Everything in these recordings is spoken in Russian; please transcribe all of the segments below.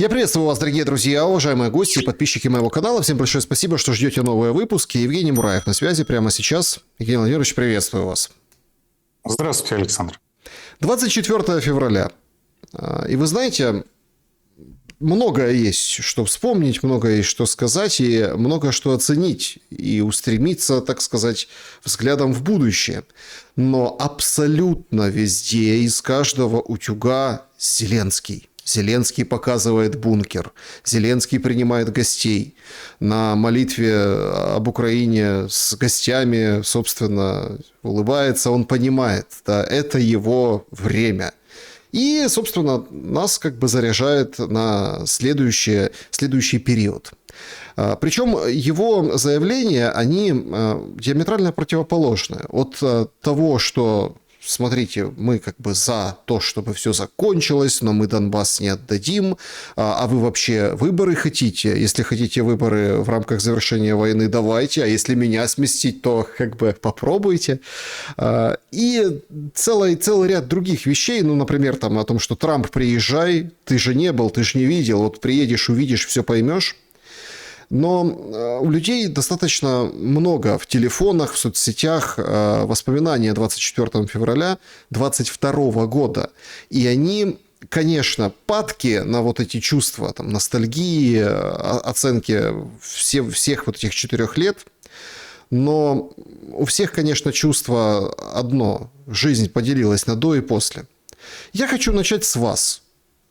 Я приветствую вас, дорогие друзья, уважаемые гости и подписчики моего канала. Всем большое спасибо, что ждете новые выпуски. Евгений Мураев на связи прямо сейчас. Евгений Владимирович, приветствую вас. Здравствуйте, Александр. 24 февраля. И вы знаете, многое есть, что вспомнить, многое есть, что сказать, и многое, что оценить, и устремиться, так сказать, взглядом в будущее. Но абсолютно везде, из каждого утюга Зеленский. Зеленский показывает бункер. Зеленский принимает гостей. На молитве об Украине с гостями, собственно, улыбается. Он понимает, да, это его время. И, собственно, нас как бы заряжает на следующий период. Причем его заявления, они диаметрально противоположны от того, что... Смотрите, мы как бы за то, чтобы все закончилось, но мы Донбасс не отдадим. А вы вообще выборы хотите? Если хотите выборы в рамках завершения войны, давайте. А если меня сместить, то как бы попробуйте. И целый ряд других вещей. Ну, например, там о том, что Трамп, приезжай, ты же не был, ты же не видел. Вот приедешь, увидишь, все поймешь. Но у людей достаточно много в телефонах, в соцсетях воспоминаний о 24 февраля 2022 года. И они, конечно, падки на вот эти чувства, там, ностальгии, оценки всех вот этих 4 лет. Но у всех, конечно, чувство одно. Жизнь поделилась на до и после. Я хочу начать с вас.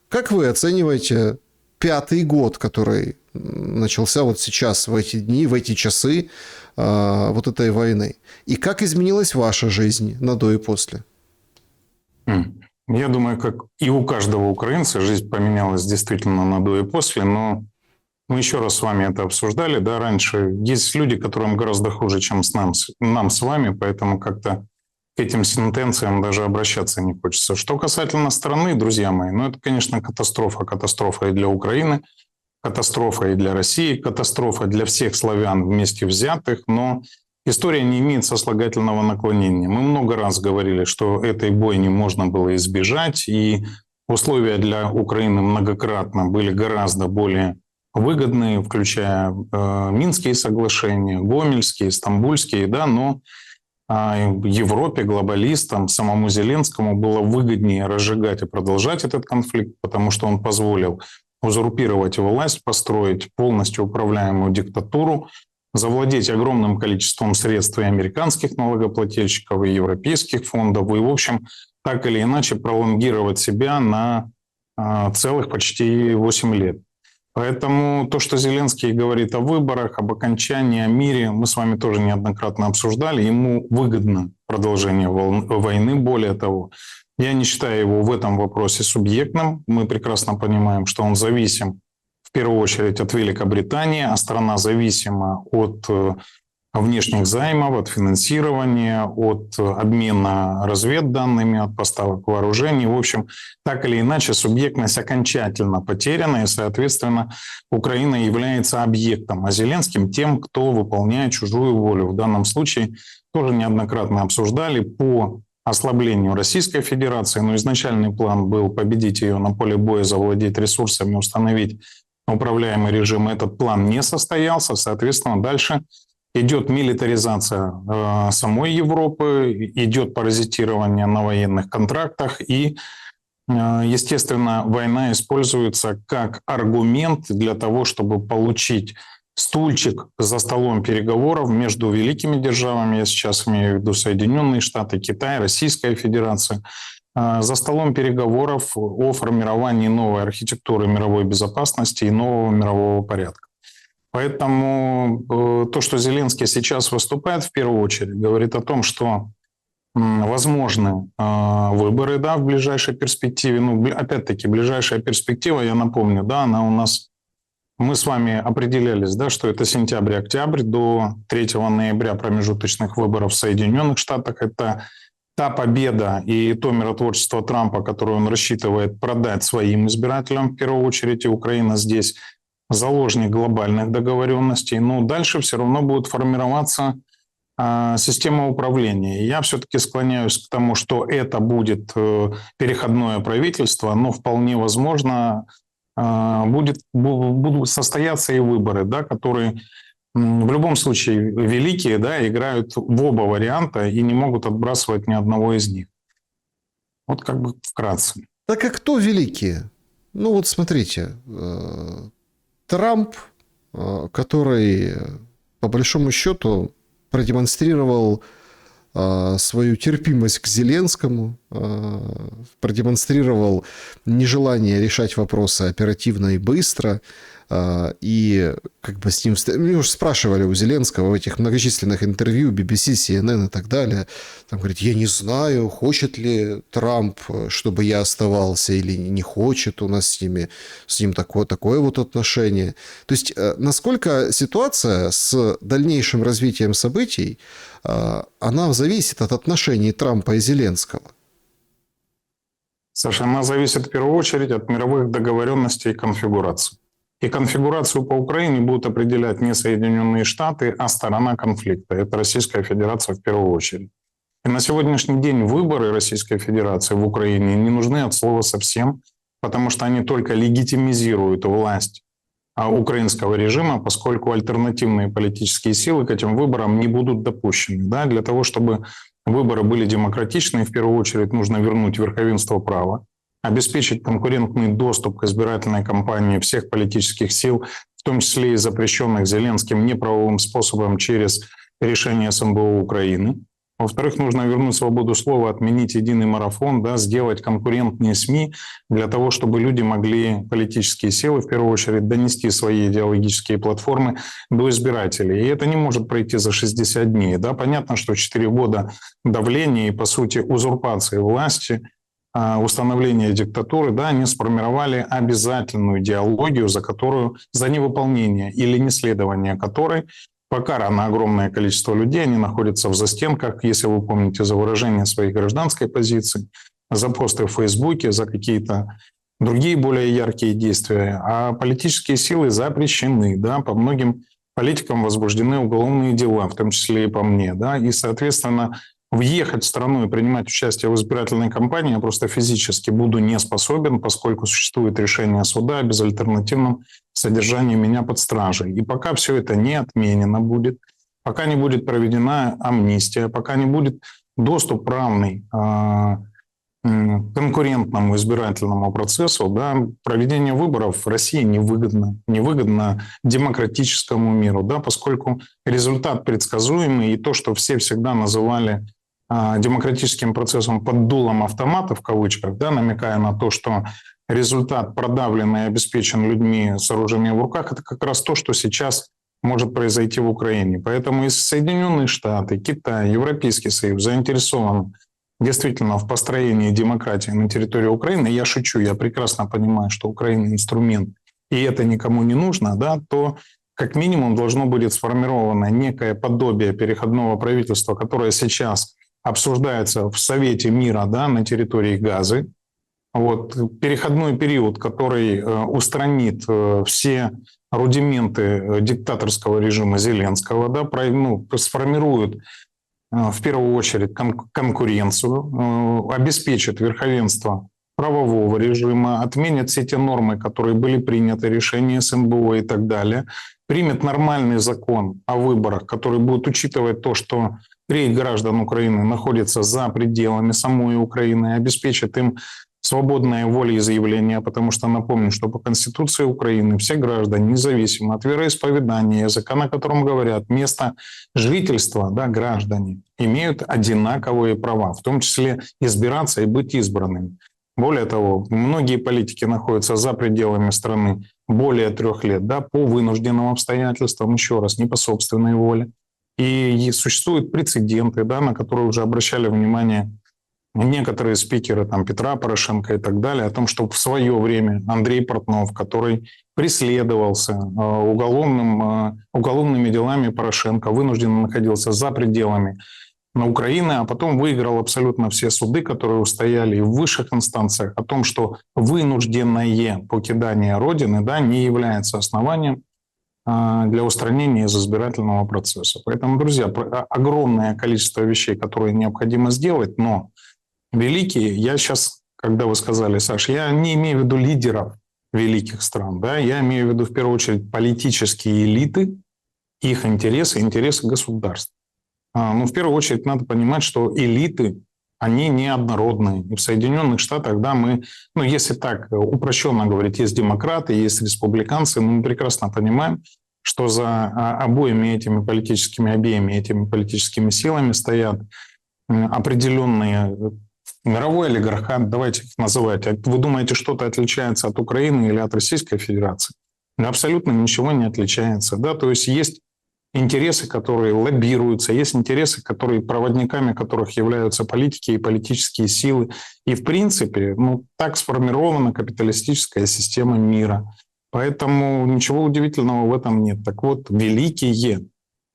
Как вы оцениваете 5-й год, который начался вот сейчас, в эти дни, в эти часы вот этой войны? И как изменилась ваша жизнь на до и после? Я думаю, как и у каждого украинца, жизнь поменялась действительно на до и после, но мы еще раз с вами это обсуждали, да, раньше. Есть люди, которым гораздо хуже, чем нам с вами, поэтому как-то к этим сентенциям даже обращаться не хочется. Что касательно страны, друзья мои, ну это, конечно, катастрофа. Катастрофа и для Украины, катастрофа и для России, катастрофа для всех славян вместе взятых, но история не имеет сослагательного наклонения. Мы много раз говорили, что этой бойни можно было избежать, и условия для Украины многократно были гораздо более выгодные, включая Минские соглашения, Гомельские, Стамбульские, да, но Европе, глобалистам, самому Зеленскому было выгоднее разжигать и продолжать этот конфликт, потому что он позволил узурпировать власть, построить полностью управляемую диктатуру, завладеть огромным количеством средств и американских налогоплательщиков, и европейских фондов, и, в общем, так или иначе пролонгировать себя на целых почти 8 лет. Поэтому то, что Зеленский говорит о выборах, об окончании, о мире, мы с вами тоже неоднократно обсуждали. Ему выгодно продолжение войны. Более того, я не считаю его в этом вопросе субъектным. Мы прекрасно понимаем, что он зависим в первую очередь от Великобритании, а страна зависима от внешних займов, от финансирования, от обмена разведданными, от поставок вооружений. В общем, так или иначе, субъектность окончательно потеряна, и, соответственно, Украина является объектом, а Зеленским тем, кто выполняет чужую волю. В данном случае тоже неоднократно обсуждали по ослаблению Российской Федерации, но изначальный план был победить ее на поле боя, завладеть ресурсами, установить управляемый режим. Этот план не состоялся, соответственно, дальше идет милитаризация самой Европы, идет паразитирование на военных контрактах, и, естественно, война используется как аргумент для того, чтобы получить стульчик за столом переговоров между великими державами, я сейчас имею в виду Соединенные Штаты, Китай, Российская Федерация, за столом переговоров о формировании новой архитектуры мировой безопасности и нового мирового порядка. Поэтому то, что Зеленский сейчас выступает, в первую очередь, говорит о том, что возможны выборы, да, в ближайшей перспективе. Ну, опять-таки, ближайшая перспектива, я напомню, да, она у нас... Мы с вами определялись, да, что это сентябрь-октябрь, до 3 ноября промежуточных выборов в Соединенных Штатах. Это та победа и то миротворчество Трампа, которое он рассчитывает продать своим избирателям, в первую очередь, и Украина здесь заложник глобальных договоренностей, но дальше все равно будет формироваться система управления. Я все-таки склоняюсь к тому, что это будет переходное правительство, но вполне возможно будут состояться и выборы, да, которые в любом случае великие, да, играют в оба варианта и не могут отбрасывать ни одного из них. Вот как бы вкратце. Так а кто великие? Ну вот смотрите, Трамп, который по большому счету продемонстрировал свою терпимость к Зеленскому, продемонстрировал нежелание решать вопросы оперативно и быстро, и как бы с ним... Мне уже спрашивали у Зеленского в этих многочисленных интервью, BBC, CNN и так далее. Там говорит, я не знаю, хочет ли Трамп, чтобы я оставался, или не хочет у нас с ним такое вот отношение. То есть, насколько ситуация с дальнейшим развитием событий, она зависит от отношений Трампа и Зеленского? Саша, она зависит в первую очередь от мировых договоренностей и конфигураций. И конфигурацию по Украине будут определять не Соединенные Штаты, а сторона конфликта. Это Российская Федерация в первую очередь. И на сегодняшний день выборы Российской Федерации в Украине не нужны от слова совсем, потому что они только легитимизируют власть украинского режима, поскольку альтернативные политические силы к этим выборам не будут допущены. Да? Для того, чтобы выборы были демократичны, в первую очередь нужно вернуть верховенство права, обеспечить конкурентный доступ к избирательной кампании всех политических сил, в том числе и запрещенных Зеленским неправовым способом через решение СНБО Украины. Во-вторых, нужно вернуть свободу слова, отменить единый марафон, да, сделать конкурентные СМИ для того, чтобы люди могли, политические силы, в первую очередь, донести свои идеологические платформы до избирателей. И это не может пройти за 60 дней. Да. Понятно, что 4 года давления и, по сути, узурпации власти, установления диктатуры, да, они сформировали обязательную идеологию, за невыполнение или неследование которой покарано огромное количество людей, они находятся в застенках, если вы помните, за выражение своей гражданской позиции, за посты в Фейсбуке, за какие-то другие более яркие действия. А политические силы запрещены, да, по многим политикам возбуждены уголовные дела, в том числе и по мне, да, и, соответственно, въехать в страну и принимать участие в избирательной кампании я просто физически буду не способен, поскольку существует решение суда о безальтернативном содержании меня под стражей. И пока все это не отменено будет, пока не будет проведена амнистия, пока не будет доступ равный конкурентному избирательному процессу, да, проведение выборов в России невыгодно демократическому миру, да, поскольку результат предсказуемый, и то, что все всегда называли демократическим процессом под дулом автомата, в кавычках, да, намекая на то, что результат продавлен и обеспечен людьми с оружием в руках, это как раз то, что сейчас может произойти в Украине. Поэтому и Соединенные Штаты, Китай, Европейский Союз заинтересованы действительно в построении демократии на территории Украины. Я шучу, я прекрасно понимаю, что Украина инструмент, и это никому не нужно, да, то как минимум должно будет сформировано некое подобие переходного правительства, которое сейчас обсуждается в Совете мира, да, на территории Газы. Вот, переходной период, который устранит все рудименты диктаторского режима Зеленского, да, сформирует в первую очередь конкуренцию, обеспечит верховенство правового режима, отменит все те нормы, которые были приняты, решения СНБО и так далее, примет нормальный закон о выборах, который будет учитывать то, что треть граждан Украины находится за пределами самой Украины, обеспечит им свободное волеизъявление, потому что напомню, что по Конституции Украины все граждане, независимо от вероисповедания, языка, на котором говорят, место жительства, да, граждане, имеют одинаковые права, в том числе избираться и быть избранными. Более того, многие политики находятся за пределами страны более 3 лет, да, по вынужденным обстоятельствам, еще раз, не по собственной воле. И существуют прецеденты, да, на которые уже обращали внимание некоторые спикеры там, Петра Порошенко и так далее, о том, что в свое время Андрей Портнов, который преследовался уголовными делами Порошенко, вынужденно находился за пределами Украины, а потом выиграл абсолютно все суды, которые устояли и в высших инстанциях, о том, что вынужденное покидание Родины, да, не является основанием для устранения из избирательного процесса. Поэтому, друзья, огромное количество вещей, которые необходимо сделать, но великие, я сейчас, когда вы сказали, Саш, я не имею в виду лидеров, великих стран, да, я имею в виду в первую очередь политические элиты, их интересы, интересы государств. Ну, в первую очередь надо понимать, что элиты, они неоднородные. И в Соединенных Штатах, да, мы, ну, если так упрощенно говорить, есть демократы, есть республиканцы, но мы прекрасно понимаем, что за обеими этими политическими силами стоят определенные мировой олигархат, давайте их называть. Вы думаете, что-то отличается от Украины или от Российской Федерации? Абсолютно ничего не отличается. Да? То есть есть интересы, которые лоббируются, есть интересы, проводниками которых являются политики и политические силы. И в принципе, ну, так сформирована капиталистическая система мира. Поэтому ничего удивительного в этом нет. Так вот, великие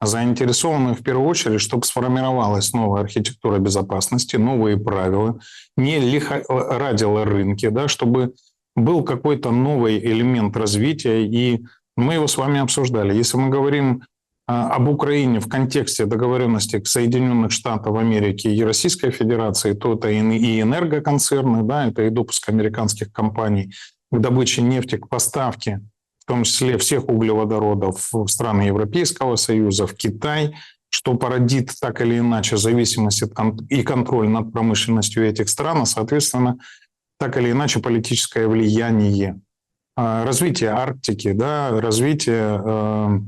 заинтересованы в первую очередь, чтобы сформировалась новая архитектура безопасности, новые правила, не лихорадило рынки, да, чтобы был какой-то новый элемент развития. И мы его с вами обсуждали. Если мы говорим об Украине в контексте договоренности Соединенных Штатов Америки и Российской Федерации, то это и энергоконцерны, да, это и допуск американских компаний к добыче нефти, к поставке, в том числе всех углеводородов в страны Европейского Союза, в Китай, что породит так или иначе зависимость и контроль над промышленностью этих стран, а, соответственно, так или иначе политическое влияние. Развитие Арктики, да, развитие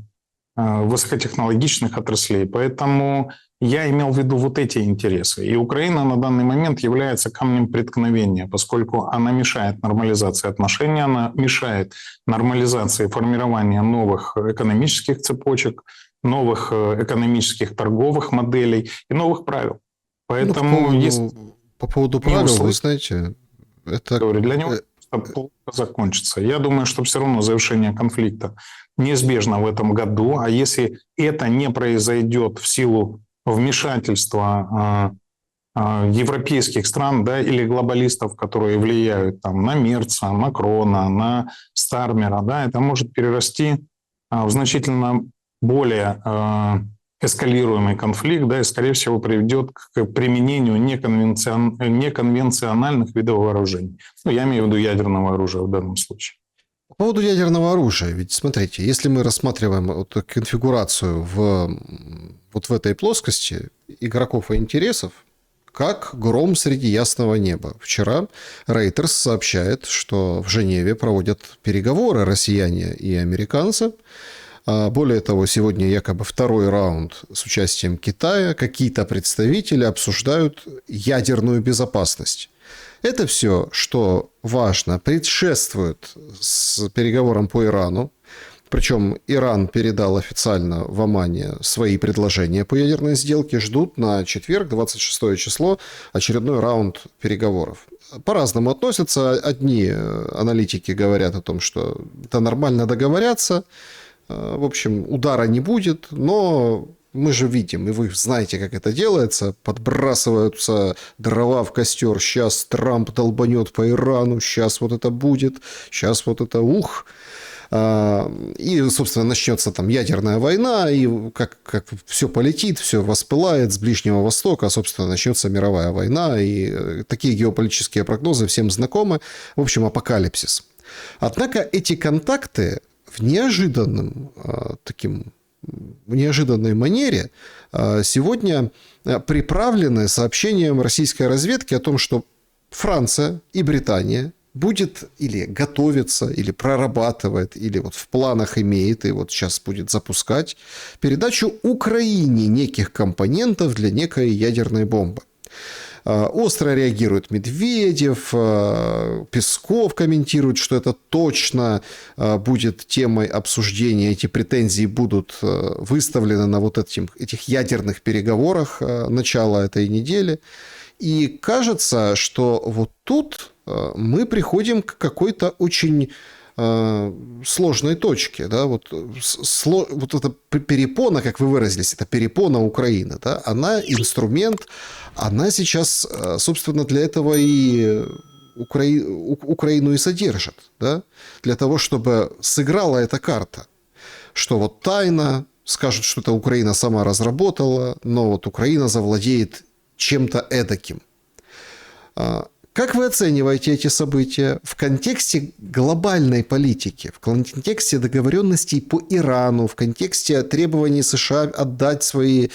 высокотехнологичных отраслей. Поэтому я имел в виду вот эти интересы. И Украина на данный момент является камнем преткновения, поскольку она мешает нормализации отношений, она мешает нормализации формирования новых экономических цепочек, новых экономических торговых моделей и новых правил. Поэтому по поводу правил, вы знаете, это... Для него плохо закончится. Я думаю, что все равно завершение конфликта неизбежно в этом году. А если это не произойдет в силу вмешательства европейских стран, да, или глобалистов, которые влияют там, на Мерца, Макрона, на Стармера, да, это может перерасти в значительно более эскалируемый конфликт, да, и, скорее всего, приведет к применению неконвенциональных видов вооружений. Ну, я имею в виду ядерного оружия в данном случае. По поводу ядерного оружия, ведь смотрите, если мы рассматриваем вот конфигурацию вот в этой плоскости игроков и интересов, как гром среди ясного неба. Вчера Reuters сообщает, что в Женеве проводят переговоры россияне и американцы. Более того, сегодня якобы второй раунд с участием Китая. Какие-то представители обсуждают ядерную безопасность. Это все, что важно, предшествует с переговорам по Ирану. Причем Иран передал официально в Омане свои предложения по ядерной сделке. Ждут на четверг, 26 число, очередной раунд переговоров. По-разному относятся. Одни аналитики говорят о том, что это нормально договорятся. В общем, удара не будет, но мы же видим, и вы знаете, как это делается. Подбрасываются дрова в костер. Сейчас Трамп долбанет по Ирану, сейчас вот это будет, сейчас вот это ух. И, собственно, начнется там ядерная война, и как все полетит, все воспылает с Ближнего Востока, собственно, начнется мировая война, и такие геополитические прогнозы всем знакомы. В общем, апокалипсис. Однако эти контакты в неожиданной манере сегодня приправлены сообщением российской разведки о том, что Франция и Британия будет или готовится, или прорабатывает, или вот в планах имеет, и вот сейчас будет запускать передачу Украине неких компонентов для некой ядерной бомбы. Остро реагирует Медведев, Песков комментирует, что это точно будет темой обсуждения. Эти претензии будут выставлены на вот этих ядерных переговорах начала этой недели. И кажется, что вот тут мы приходим к какой-то очень сложной точке. Да? Вот эта перепона, как вы выразились, это перепона Украины. Да? Она инструмент, она сейчас, собственно, для этого и Украину и содержит. Да? Для того, чтобы сыграла эта карта. Что вот тайно скажут, что это Украина сама разработала, но вот Украина завладеет чем-то эдаким. Как вы оцениваете эти события в контексте глобальной политики, в контексте договоренностей по Ирану, в контексте требований США отдать свой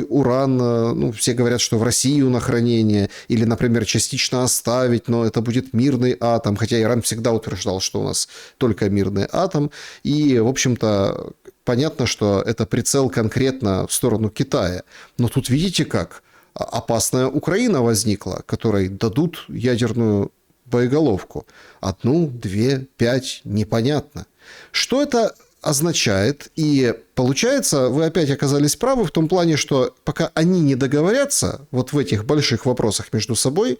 уран, ну, все говорят, что в Россию на хранение, или, например, частично оставить, но это будет мирный атом, хотя Иран всегда утверждал, что у нас только мирный атом, и, в общем-то, понятно, что это прицел конкретно в сторону Китая. Но тут видите как? Опасная Украина возникла, которой дадут ядерную боеголовку. 1, 2, 5, непонятно. Что это означает? И получается, вы опять оказались правы в том плане, что пока они не договорятся вот в этих больших вопросах между собой,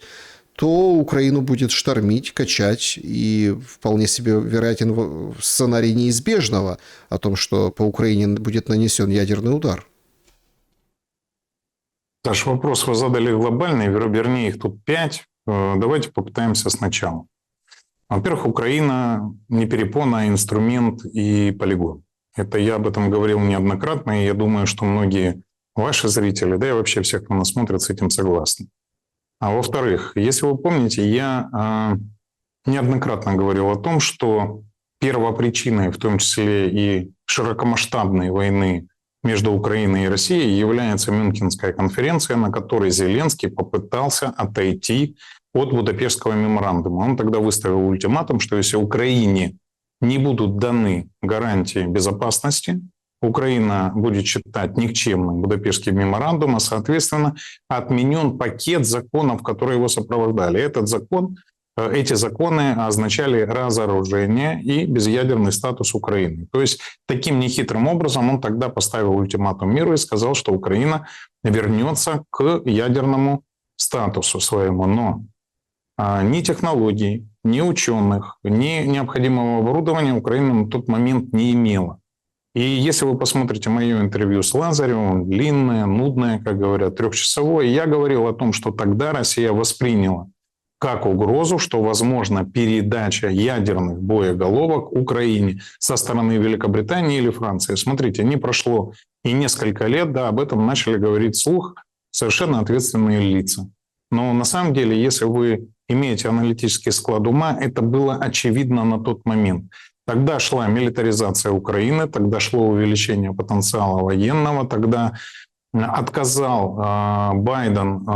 то Украину будет штормить, качать, и вполне себе вероятен сценарий неизбежного о том, что по Украине будет нанесен ядерный удар. Наш вопрос вы задали глобальный, вернее, их тут 5. Давайте попытаемся сначала. Во-первых, Украина не перепона, а инструмент и полигон. Это я об этом говорил неоднократно, и я думаю, что многие ваши зрители, да и вообще все, кто нас смотрит, с этим согласны. А во-вторых, если вы помните, я неоднократно говорил о том, что первопричиной, в том числе и широкомасштабной войны между Украиной и Россией, является Мюнхенская конференция, на которой Зеленский попытался отойти от Будапештского меморандума. Он тогда выставил ультиматум, что если Украине не будут даны гарантии безопасности, Украина будет считать никчемным Будапештский меморандум, а, соответственно, отменен пакет законов, которые его сопровождали. Эти законы означали разоружение и безъядерный статус Украины. То есть таким нехитрым образом он тогда поставил ультиматум миру и сказал, что Украина вернется к ядерному статусу своему. Но ни технологий, ни ученых, ни необходимого оборудования Украина на тот момент не имела. И если вы посмотрите мое интервью с Лазаревым, длинное, нудное, как говорят, 3-часовое, я говорил о том, что тогда Россия восприняла как угрозу, что возможна передача ядерных боеголовок Украине со стороны Великобритании или Франции. Смотрите, не прошло и несколько лет, да, об этом начали говорить вслух совершенно ответственные лица. Но на самом деле, если вы имеете аналитический склад ума, это было очевидно на тот момент. Тогда шла милитаризация Украины, тогда шло увеличение потенциала военного, тогда отказал Байден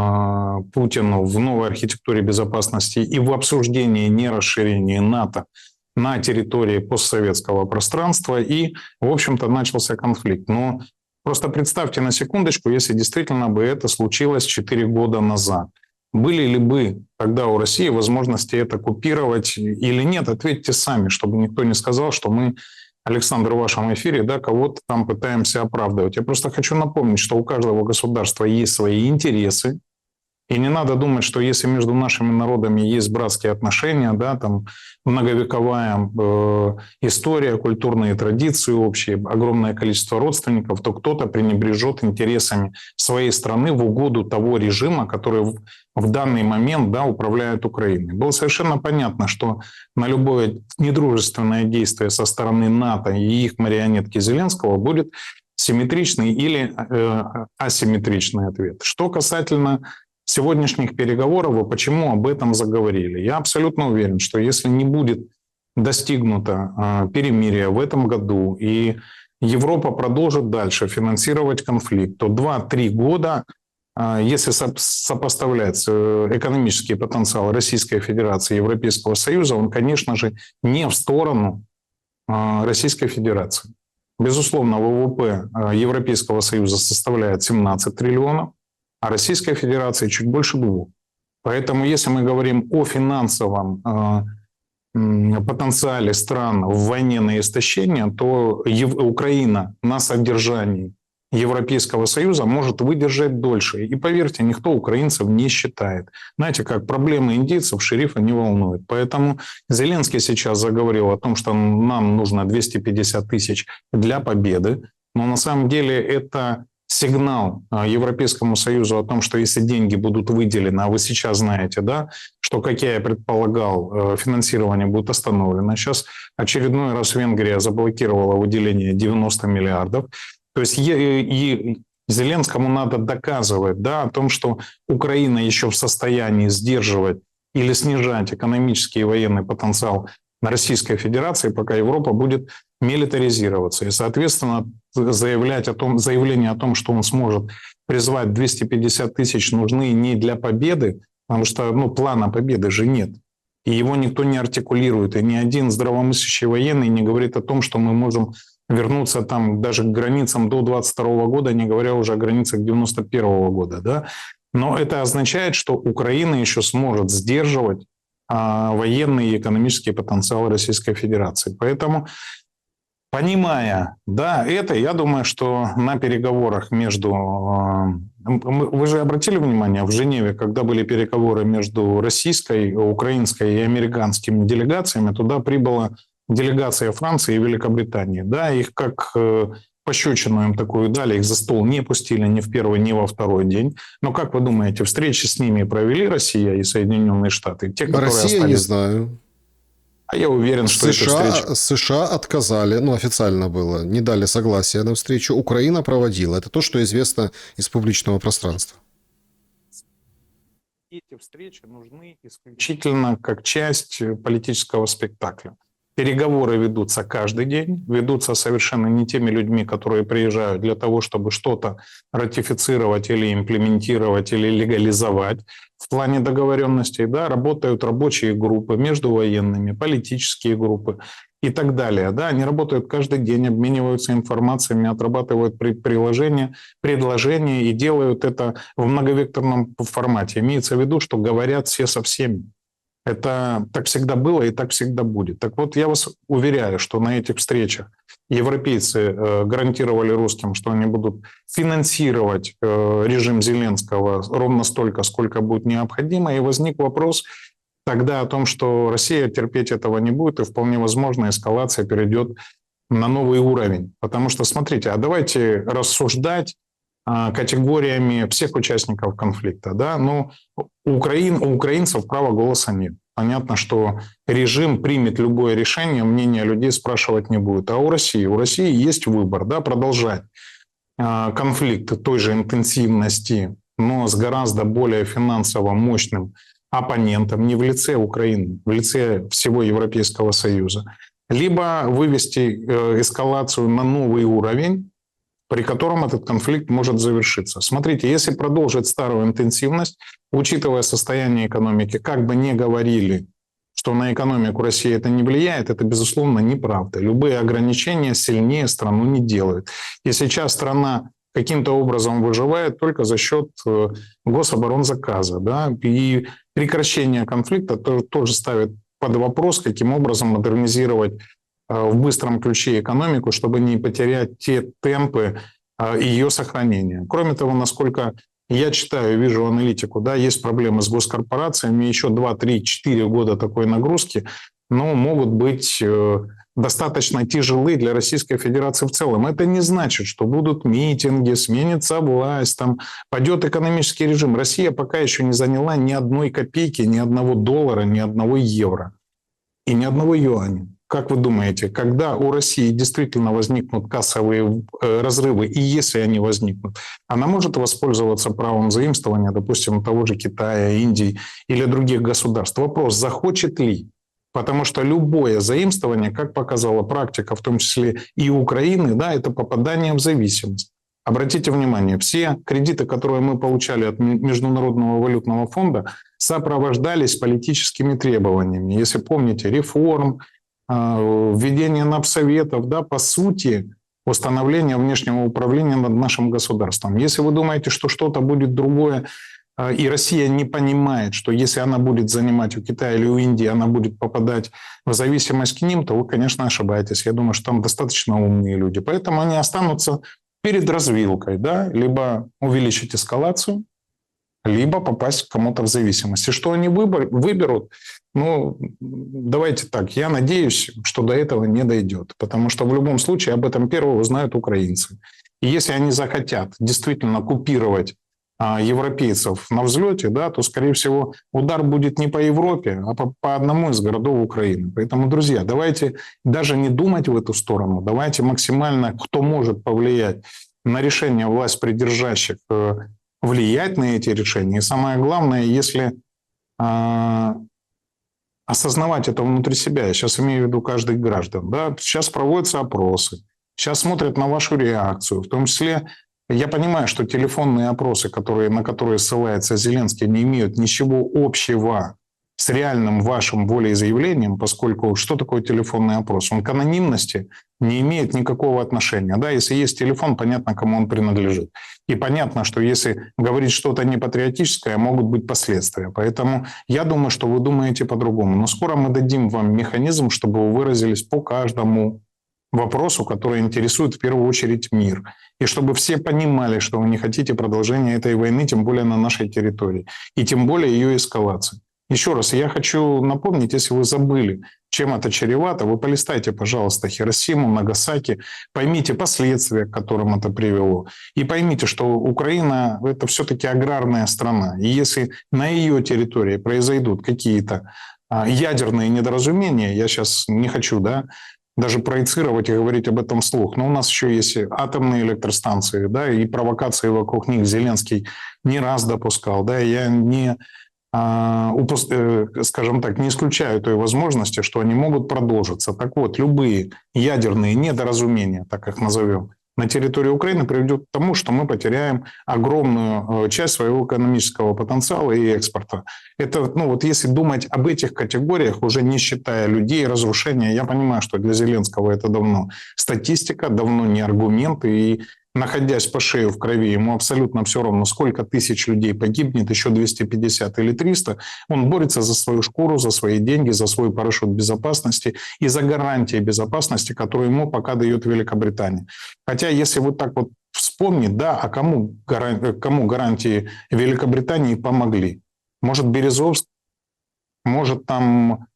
Путину в новой архитектуре безопасности и в обсуждении нерасширения НАТО на территории постсоветского пространства, и, в общем-то, начался конфликт. Но просто представьте на секундочку, если действительно бы это случилось 4 года назад. Были ли бы тогда у России возможности это купировать или нет? Ответьте сами, чтобы никто не сказал, что мы, Александр, в вашем эфире, да, кого-то там пытаемся оправдывать. Я просто хочу напомнить, что у каждого государства есть свои интересы. И не надо думать, что если между нашими народами есть братские отношения, да, там многовековая история, культурные традиции общие, огромное количество родственников, то кто-то пренебрежет интересами своей страны в угоду того режима, который в данный момент, да, управляет Украиной. Было совершенно понятно, что на любое недружественное действие со стороны НАТО и их марионетки Зеленского будет симметричный или асимметричный ответ. Что касательно сегодняшних переговоров и почему об этом заговорили. Я абсолютно уверен, что если не будет достигнуто перемирие в этом году и Европа продолжит дальше финансировать конфликт, то 2-3 года, если сопоставлять экономический потенциал Российской Федерации и Европейского Союза, он, конечно же, не в сторону Российской Федерации. Безусловно, ВВП Европейского Союза составляет 17 триллионов, а Российской Федерации чуть больше 2. Поэтому если мы говорим о финансовом потенциале стран в войне на истощение, то Украина на содержании Европейского Союза может выдержать дольше. И поверьте, никто украинцев не считает. Знаете, как проблемы индейцев шерифа не волнует. Поэтому Зеленский сейчас заговорил о том, что нам нужно 250 тысяч для победы. Но на самом деле это сигнал Европейскому Союзу о том, что если деньги будут выделены, а вы сейчас знаете, да, что, как я и предполагал, финансирование будет остановлено. Сейчас очередной раз Венгрия заблокировала выделение 90 миллиардов. То есть и Зеленскому надо доказывать, да, о том, что Украина еще в состоянии сдерживать или снижать экономический и военный потенциал на Российской Федерации, пока Европа будет милитаризироваться. И, соответственно, заявление о том, что он сможет призвать 250 тысяч, нужны не для победы, потому что плана победы же нет. И его никто не артикулирует. И ни один здравомыслящий военный не говорит о том, что мы можем вернуться там даже к границам до 22 года, не говоря уже о границах 91 года. Да? Но это означает, что Украина еще сможет сдерживать военный и экономический потенциал Российской Федерации. Поэтому, понимая это, я думаю, что на переговорах между... Вы же обратили внимание, в Женеве, когда были переговоры между российской, украинской и американскими делегациями, туда прибыла делегация Франции и Великобритании. Да, их как пощечину им такую дали, их за стол не пустили ни в первый, ни во второй день. Но как вы думаете, встречи с ними провели Россия и Соединенные Штаты? Те, которые Россия, остались... не знаю. А я уверен, что эта встреча... США отказали, официально было, не дали согласия на встречу. Украина проводила. Это то, что известно из публичного пространства. Эти встречи нужны исключительно как часть политического спектакля. Переговоры ведутся каждый день, ведутся совершенно не теми людьми, которые приезжают для того, чтобы что-то ратифицировать или имплементировать, или легализовать в плане договоренностей. Да, работают рабочие группы между военными, политические группы и так далее. Да, они работают каждый день, обмениваются информациями, отрабатывают предложения и делают это в многовекторном формате. Имеется в виду, что говорят все со всеми. Это так всегда было и так всегда будет. Так вот, я вас уверяю, что на этих встречах европейцы гарантировали русским, что они будут финансировать режим Зеленского ровно столько, сколько будет необходимо. И возник вопрос тогда о том, что Россия терпеть этого не будет, и вполне возможно эскалация перейдет на новый уровень. Потому что, смотрите, а давайте рассуждать категориями всех участников конфликта. Да? У украинцев права голоса нет. Понятно, что режим примет любое решение, мнение людей спрашивать не будет. А у России есть выбор, да, продолжать конфликт той же интенсивности, но с гораздо более финансово мощным оппонентом, не в лице Украины, в лице всего Европейского Союза, либо вывести эскалацию на новый уровень, при котором этот конфликт может завершиться. Смотрите, если продолжить старую интенсивность, учитывая состояние экономики, как бы ни говорили, что на экономику России это не влияет, это, безусловно, неправда. Любые ограничения сильнее страну не делают. И сейчас страна каким-то образом выживает только за счет гособоронзаказа. Да? И прекращение конфликта тоже ставит под вопрос, каким образом модернизировать в быстром ключе экономику, чтобы не потерять те темпы ее сохранения. Кроме того, насколько я читаю, вижу аналитику, да, есть проблемы с госкорпорациями, еще 2, 3, 4 года такой нагрузки, но могут быть достаточно тяжелы для Российской Федерации в целом. Это не значит, что будут митинги, сменится власть, там падет экономический режим. Россия пока еще не заняла ни одной копейки, ни одного доллара, ни одного евро и ни одного юаня. Как вы думаете, когда у России действительно возникнут кассовые разрывы, и если они возникнут, она может воспользоваться правом заимствования, допустим, того же Китая, Индии или других государств? Вопрос, захочет ли? Потому что любое заимствование, как показала практика, в том числе и Украины, да, это попадание в зависимость. Обратите внимание, все кредиты, которые мы получали от Международного валютного фонда, сопровождались политическими требованиями. Если помните, реформ, введение напсоветов, да, по сути, установление внешнего управления над нашим государством. Если вы думаете, что что-то будет другое, и Россия не понимает, что если она будет занимать у Китая или у Индии, она будет попадать в зависимость к ним, то вы, конечно, ошибаетесь. Я думаю, что там достаточно умные люди. Поэтому они останутся перед развилкой, да, либо увеличить эскалацию, либо попасть к кому-то в зависимость. И что они выберут, давайте так, я надеюсь, что до этого не дойдет, потому что в любом случае об этом первые узнают украинцы. И если они захотят действительно купировать европейцев на взлете, да, то, скорее всего, удар будет не по Европе, а по одному из городов Украины. Поэтому, друзья, давайте даже не думать в эту сторону, давайте максимально, кто может повлиять на решение власть придержащих, влиять на эти решения. И самое главное, если осознавать это внутри себя. Я сейчас имею в виду каждый граждан. Да? Сейчас проводятся опросы. Сейчас смотрят на вашу реакцию. В том числе, я понимаю, что телефонные опросы, на которые ссылается Зеленский, не имеют ничего общего с реальным вашим волеизъявлением, поскольку что такое телефонный опрос? Он к анонимности не имеет никакого отношения. Да, если есть телефон, понятно, кому он принадлежит. И понятно, что если говорить что-то непатриотическое, могут быть последствия. Поэтому я думаю, что вы думаете по-другому. Но скоро мы дадим вам механизм, чтобы вы выразились по каждому вопросу, который интересует в первую очередь мир. И чтобы все понимали, что вы не хотите продолжения этой войны, тем более на нашей территории. И тем более ее эскалации. Еще раз, я хочу напомнить, если вы забыли, чем это чревато, вы полистайте, пожалуйста, Хиросиму, Нагасаки, поймите последствия, к которым это привело. И поймите, что Украина – это все-таки аграрная страна. И если на ее территории произойдут какие-то ядерные недоразумения, я сейчас не хочу, да, даже проецировать и говорить об этом вслух. Но у нас еще есть атомные электростанции, да, и провокации вокруг них Зеленский не раз допускал. Да, я не, скажем так, не исключаю той возможности, что они могут продолжиться. Так вот, любые ядерные недоразумения, так их назовем, на территории Украины приведет к тому, что мы потеряем огромную часть своего экономического потенциала и экспорта. Это, ну вот если думать об этих категориях, уже не считая людей, разрушения, я понимаю, что для Зеленского это давно статистика, давно не аргумент, и находясь по шею в крови, ему абсолютно все равно, сколько тысяч людей погибнет, еще 250 или 300, он борется за свою шкуру, за свои деньги, за свой парашют безопасности и за гарантии безопасности, которые ему пока дает Великобритания. Хотя, если вот так вот вспомнить, да, а кому гарантии Великобритании помогли? Может, Березовский, может, там,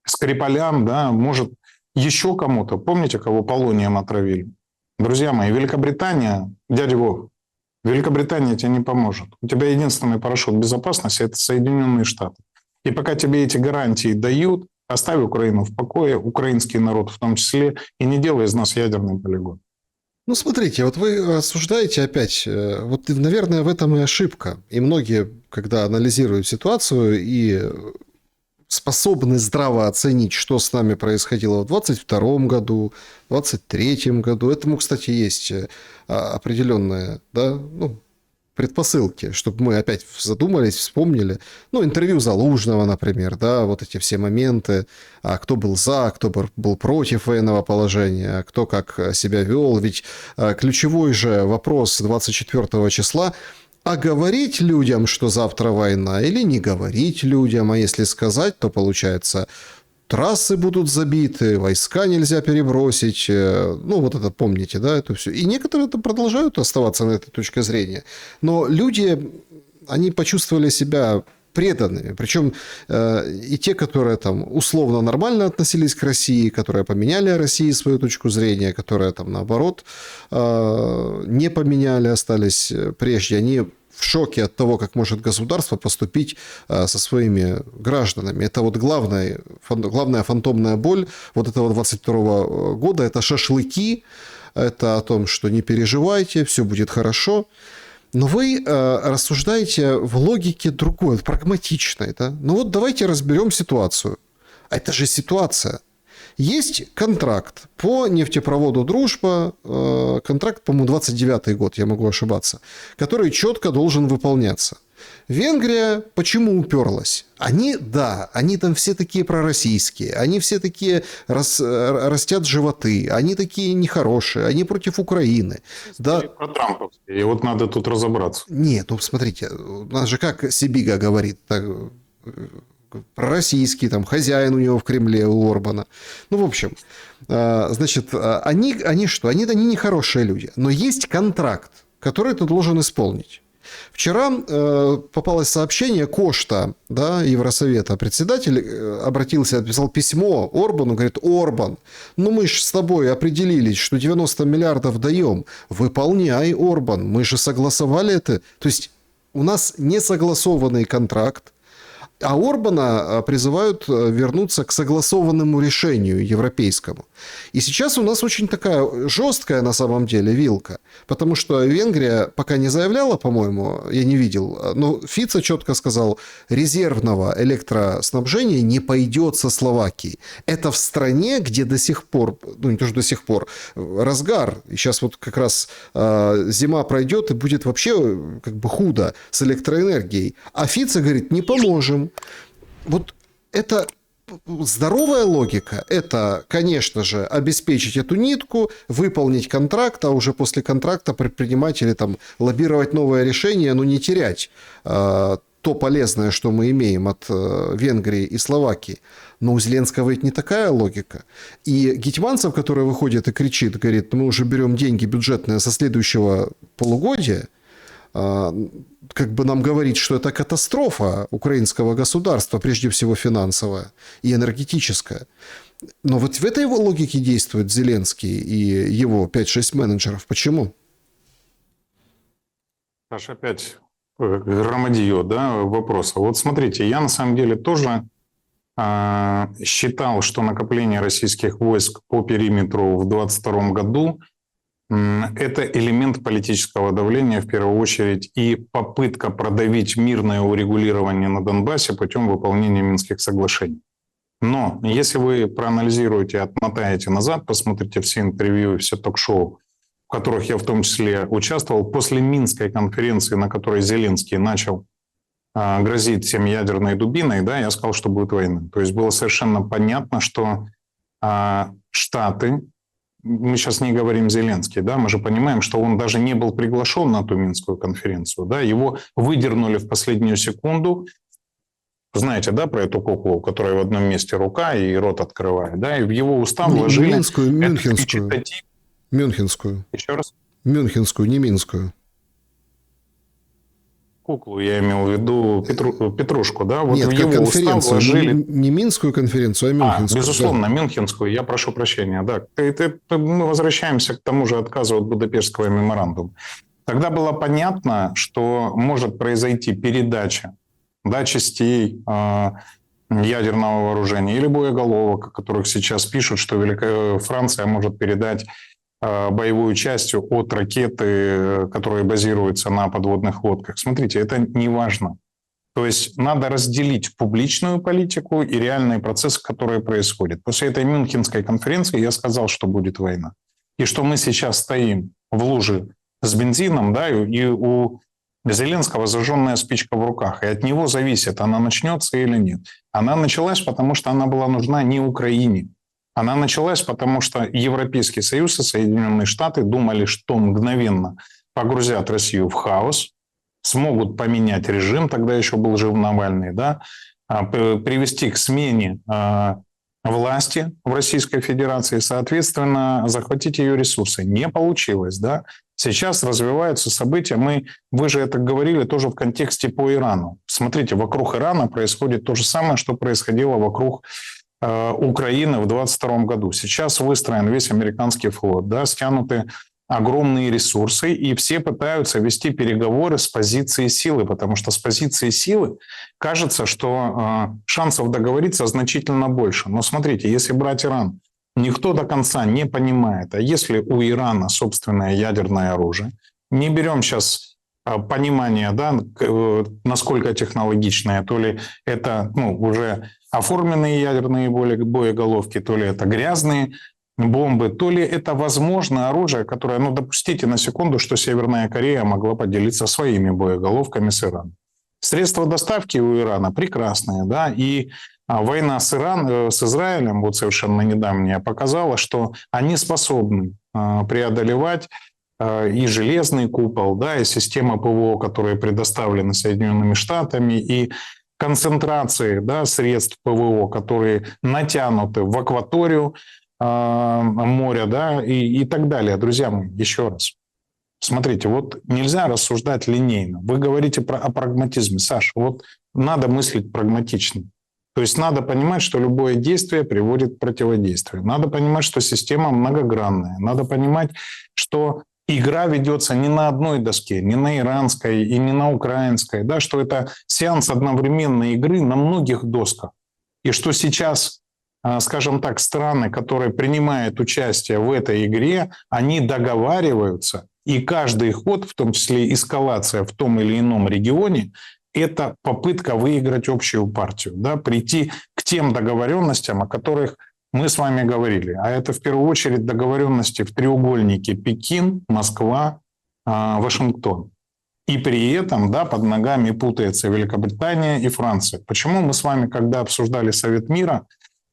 Скрипалям, да, может, еще кому-то. Помните, кого полонием отравили? Друзья мои, Великобритания, дядя Вов, Великобритания тебе не поможет. У тебя единственный парашют безопасности – это Соединенные Штаты. И пока тебе эти гарантии дают, оставь Украину в покое, украинский народ в том числе, и не делай из нас ядерный полигон. Ну, смотрите, вот вы рассуждаете опять, вот, наверное, в этом и ошибка. И многие, когда анализируют ситуацию и способны здраво оценить, что с нами происходило в 2022 году, в 2023 году. Этому, кстати, есть определенные, да, ну, предпосылки, чтобы мы опять задумались, вспомнили. Ну, интервью Залужного, например, да, вот эти все моменты, кто был за, кто был против военного положения, кто как себя вел. Ведь ключевой же вопрос 24 числа – а говорить людям, что завтра война, или не говорить людям, а если сказать, то получается, трассы будут забиты, войска нельзя перебросить, ну вот это помните, да, это все. И некоторые это продолжают оставаться на этой точке зрения, но люди, они почувствовали себя преданными, причем и те, которые там условно нормально относились к России, которые поменяли о России свою точку зрения, которые там наоборот не поменяли, остались прежде, они в шоке от того, как может государство поступить со своими гражданами. Это вот главная фантомная боль вот этого 22 года, это шашлыки, это о том, что не переживайте, все будет хорошо. Но вы рассуждаете в логике другой, прагматичной. Да? Ну вот давайте разберем ситуацию. А это же ситуация. Есть контракт по нефтепроводу «Дружба», контракт, по-моему, 29-й год, я могу ошибаться, который четко должен выполняться. Венгрия почему уперлась? Они там все такие пророссийские, они все такие растят животы, они такие нехорошие, они против Украины. Да. Про трамповские, и вот надо тут разобраться. Нет, ну смотрите, у нас же как Сибига говорит, так, пророссийский, там, хозяин у него в Кремле, у Орбана. Ну, в общем, значит, они что? Они нехорошие люди, но есть контракт, который ты должен исполнить. Вчера попалось сообщение, Кошта, да, Евросовета, председатель обратился, написал письмо Орбану, говорит, Орбан, ну мы же с тобой определились, что 90 миллиардов даем, выполняй, Орбан, мы же согласовали это. То есть у нас несогласованный контракт, А Орбана призывают вернуться к согласованному решению европейскому. И сейчас у нас очень такая жесткая на самом деле вилка, потому что Венгрия пока не заявляла, по-моему, я не видел, но Фицо четко сказал, резервного электроснабжения не пойдет со Словакией. Это в стране, где до сих пор, ну не то, что до сих пор, разгар. И сейчас вот как раз зима пройдет и будет вообще как бы худо с электроэнергией. А Фицо говорит, не поможем. Вот это здоровая логика. Это, конечно же, обеспечить эту нитку, выполнить контракт, а уже после контракта предпринимать или там лоббировать новое решение, но не терять то полезное, что мы имеем от Венгрии и Словакии. Но у Зеленского ведь не такая логика. И Гетманцев, который выходит и кричит, говорит, мы уже берем деньги бюджетные со следующего полугодия, как бы нам говорит, что это катастрофа украинского государства, прежде всего финансовая и энергетическая. Но вот в этой логике действует Зеленский и его 5-6 менеджеров. Почему? Аж опять громадье, да, вопроса. Вот смотрите, я на самом деле тоже считал, что накопление российских войск по периметру в 2022 году это элемент политического давления в первую очередь и попытка продавить мирное урегулирование на Донбассе путем выполнения Минских соглашений. Но если вы проанализируете, отмотаете назад, посмотрите все интервью и все ток-шоу, в которых я в том числе участвовал, после Минской конференции, на которой Зеленский начал грозить всем ядерной дубиной, да, я сказал, что будет война. То есть было совершенно понятно, что Штаты, мы сейчас не говорим Зеленский, да, мы же понимаем, что он даже не был приглашен на ту Минскую конференцию, да, его выдернули в последнюю секунду. Знаете, да, про эту куклу, у которой в одном месте рука и рот открывает, да, и в его устав вложили... Мюнхенскую. Еще раз? Мюнхенскую, не Минскую. Куклу, я имел в виду Петрушку, да? Вот нет, в его устав вложили... Не Минскую конференцию, а Мюнхенскую. Безусловно, да. Мюнхенскую, я прошу прощения, да. Мы возвращаемся к тому же отказу от Будапештского меморандума. Тогда было понятно, что может произойти передача, да, частей ядерного вооружения или боеголовок, о которых сейчас пишут, что Франция может передать боевую часть от ракеты, которая базируется на подводных лодках. Смотрите, это не важно. То есть надо разделить публичную политику и реальные процессы, которые происходят. После этой Мюнхенской конференции я сказал, что будет война. И что мы сейчас стоим в луже с бензином, да, и у Зеленского зажженная спичка в руках. И от него зависит, она начнется или нет. Она началась, потому что она была нужна не Украине. Она началась, потому что Европейский Союз и Соединенные Штаты думали, что мгновенно погрузят Россию в хаос, смогут поменять режим, тогда еще был жив Навальный, да, привести к смене власти в Российской Федерации, соответственно, захватить ее ресурсы. Не получилось, да. Сейчас развиваются события. Вы же это говорили тоже в контексте по Ирану. Смотрите, вокруг Ирана происходит то же самое, что происходило вокруг Украины в 2022 году. Сейчас выстроен весь американский флот, да, стянуты огромные ресурсы, и все пытаются вести переговоры с позиции силы, потому что с позиции силы кажется, что шансов договориться значительно больше. Но смотрите, если брать Иран, никто до конца не понимает, а если у Ирана собственное ядерное оружие, не берем сейчас понимание, да, насколько технологичное, то ли это уже оформленные ядерные боеголовки, то ли это грязные бомбы, то ли это возможно оружие, которое, допустите на секунду, что Северная Корея могла поделиться своими боеголовками с Ираном. Средства доставки у Ирана прекрасные, да, и война с Израилем, вот совершенно недавняя, показала, что они способны преодолевать и железный купол, да, и система ПВО, которые предоставлены Соединенными Штатами, и концентрации, да, средств ПВО, которые натянуты в акваторию моря, да, и так далее. Друзья мои, еще раз. Смотрите, вот нельзя рассуждать линейно. Вы говорите о прагматизме. Саша, вот надо мыслить прагматично. То есть надо понимать, что любое действие приводит к противодействию. Надо понимать, что система многогранная. Надо понимать, что игра ведется не на одной доске, не на иранской и не на украинской, да, что это сеанс одновременной игры на многих досках. И что сейчас, скажем так, страны, которые принимают участие в этой игре, они договариваются, и каждый ход, в том числе эскалация в том или ином регионе, это попытка выиграть общую партию, да, прийти к тем договоренностям, о которых мы с вами говорили. А это в первую очередь договоренности в треугольнике Пекин, Москва, Вашингтон. И при этом, да, под ногами путается Великобритания и Франция. Почему мы с вами, когда обсуждали Совет мира,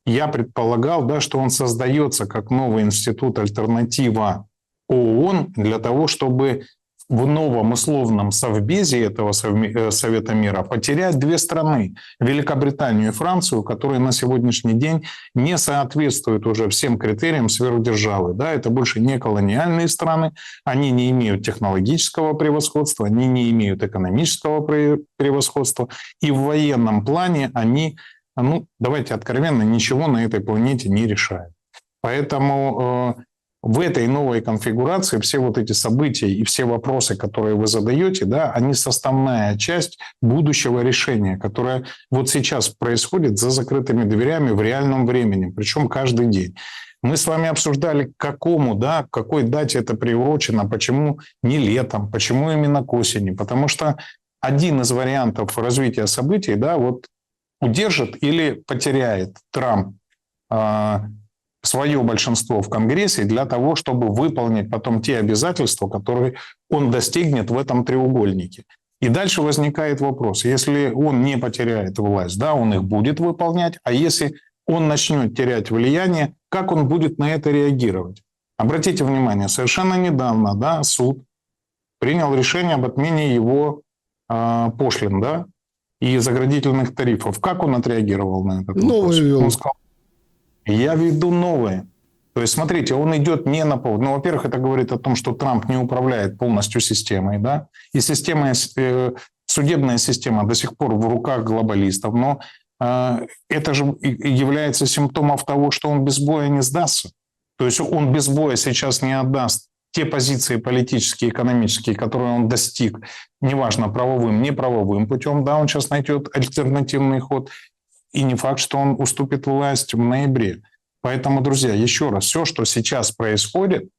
я предполагал, да, что он создается как новый институт, альтернатива ООН для того, чтобы в новом условном совбезе этого Совета мира потерять две страны, Великобританию и Францию, которые на сегодняшний день не соответствуют уже всем критериям сверхдержавы. Да, это больше не колониальные страны, они не имеют технологического превосходства, они не имеют экономического превосходства, и в военном плане они, ну, давайте откровенно, ничего на этой планете не решают. Поэтому в этой новой конфигурации все вот эти события и все вопросы, которые вы задаете, да, они составная часть будущего решения, которое вот сейчас происходит за закрытыми дверями в реальном времени, причем каждый день. Мы с вами обсуждали, к какому, да, к какой дате это приурочено, почему не летом, почему именно к осени, потому что один из вариантов развития событий, да, вот удержит или потеряет Трамп свое большинство в Конгрессе для того, чтобы выполнить потом те обязательства, которые он достигнет в этом треугольнике. И дальше возникает вопрос, если он не потеряет власть, да, он их будет выполнять, а если он начнет терять влияние, как он будет на это реагировать? Обратите внимание, совершенно недавно, да, суд принял решение об отмене его пошлин, да, и заградительных тарифов. Как он отреагировал на этот вопрос? Он сказал: я веду новые. То есть, смотрите, он идет не на повод. Ну, во-первых, это говорит о том, что Трамп не управляет полностью системой, да, и судебная система до сих пор в руках глобалистов, но это же является симптомом того, что он без боя не сдастся. То есть он без боя сейчас не отдаст те позиции политические, экономические, которые он достиг, неважно, правовым, неправовым путем, да, он сейчас найдет альтернативный ход. И не факт, что он уступит власть в ноябре. Поэтому, друзья, еще раз, все, что сейчас происходит,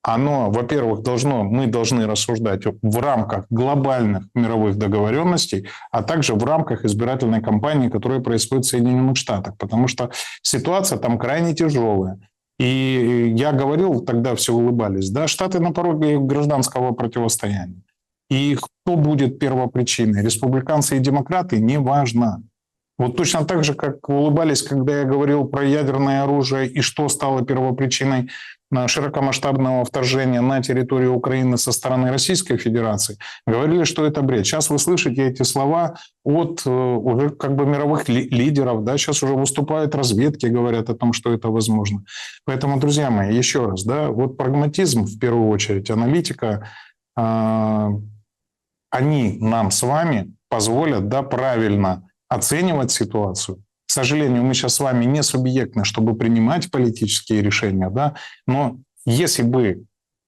оно, во-первых, мы должны рассуждать в рамках глобальных мировых договоренностей, а также в рамках избирательной кампании, которая происходит в Соединенных Штатах, потому что ситуация там крайне тяжелая. И я говорил, тогда все улыбались, да, Штаты на пороге гражданского противостояния. И кто будет первопричиной, республиканцы и демократы, неважно. Вот точно так же, как улыбались, когда я говорил про ядерное оружие и что стало первопричиной широкомасштабного вторжения на территорию Украины со стороны Российской Федерации. Говорили, что это бред. Сейчас вы слышите эти слова от уже как бы мировых лидеров. Да? Сейчас уже выступают разведки, говорят о том, что это возможно. Поэтому, друзья мои, еще раз, да, вот прагматизм в первую очередь, аналитика, они нам с вами позволят, да, правильно оценивать ситуацию. К сожалению, мы сейчас с вами не субъектны, чтобы принимать политические решения, да, но если бы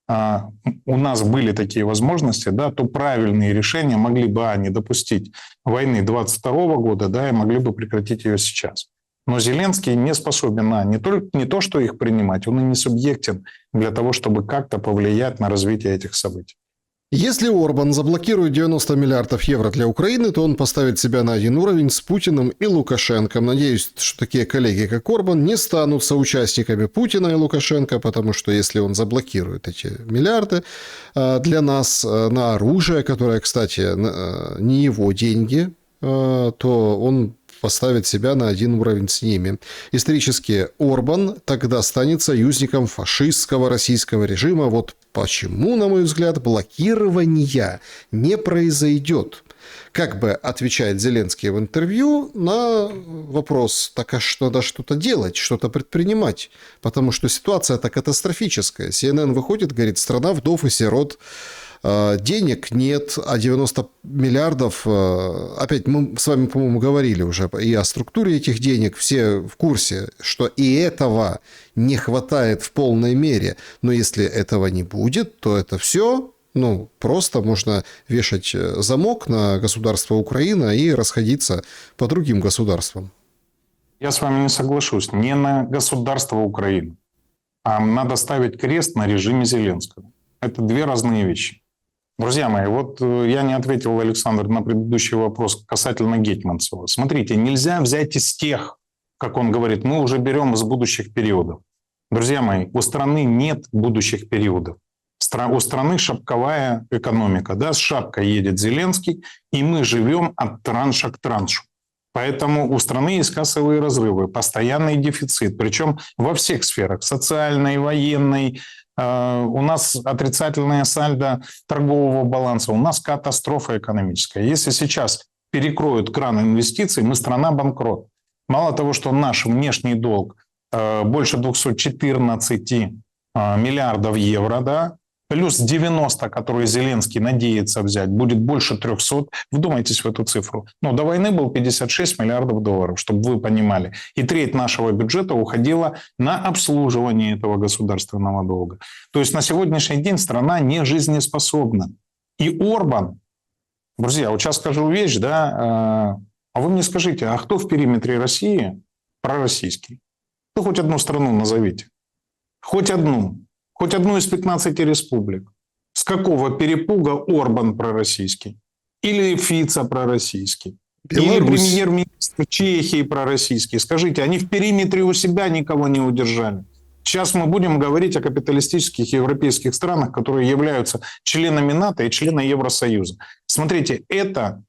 у нас были такие возможности, да, то правильные решения могли бы не допустить войны 22 года, да, и могли бы прекратить ее сейчас. Но Зеленский не способен не то, что их принимать, он и не субъектен для того, чтобы как-то повлиять на развитие этих событий. Если Орбан заблокирует 90 миллиардов евро для Украины, то он поставит себя на один уровень с Путиным и Лукашенко. Надеюсь, что такие коллеги, как Орбан, не станут соучастниками Путина и Лукашенко, потому что если он заблокирует эти миллиарды для нас на оружие, которое, кстати, не его деньги, то он поставит себя на один уровень с ними. Исторически Орбан тогда станет союзником фашистского российского режима. Вот почему, на мой взгляд, блокирование не произойдет. Как бы отвечает Зеленский в интервью на вопрос, так а что надо что-то делать, что-то предпринимать, потому что ситуация-то катастрофическая. CNN выходит, говорит, страна вдов и сирот денег нет, а 90 миллиардов, опять мы с вами, по-моему, говорили уже и о структуре этих денег, все в курсе, что и этого не хватает в полной мере. Но если этого не будет, то это все, просто можно вешать замок на государство Украина и расходиться по другим государствам. Я с вами не соглашусь. Не на государство Украины, а надо ставить крест на режиме Зеленского. Это две разные вещи. Друзья мои, вот я не ответил, Александр, на предыдущий вопрос касательно Гетманцева. Смотрите, нельзя взять из тех, как он говорит, мы уже берем из будущих периодов. Друзья мои, у страны нет будущих периодов. У страны шапковая экономика. Да, с шапкой едет Зеленский, и мы живем от транша к траншу. Поэтому у страны есть кассовые разрывы, постоянный дефицит, причем во всех сферах, социальной, военной. У нас отрицательное сальдо торгового баланса, у нас катастрофа экономическая. Если сейчас перекроют кран инвестиций, мы страна-банкрот. Мало того, что наш внешний долг больше 214 миллиардов евро, да, плюс 90, которые Зеленский надеется взять, будет больше 300. Вдумайтесь в эту цифру. До войны был 56 миллиардов долларов, чтобы вы понимали. И треть нашего бюджета уходила на обслуживание этого государственного долга. То есть на сегодняшний день страна не жизнеспособна. И Орбан, друзья, вот сейчас скажу вещь, да, а вы мне скажите, а кто в периметре России пророссийский? Ну, хоть одну страну назовите. Хоть одну из 15 республик. С какого перепуга Орбан пророссийский? Или Фица пророссийский? Беларусь. Или премьер-министр Чехии пророссийский? Скажите, они в периметре у себя никого не удержали. Сейчас мы будем говорить о капиталистических европейских странах, которые являются членами НАТО и членами Евросоюза. Смотрите, это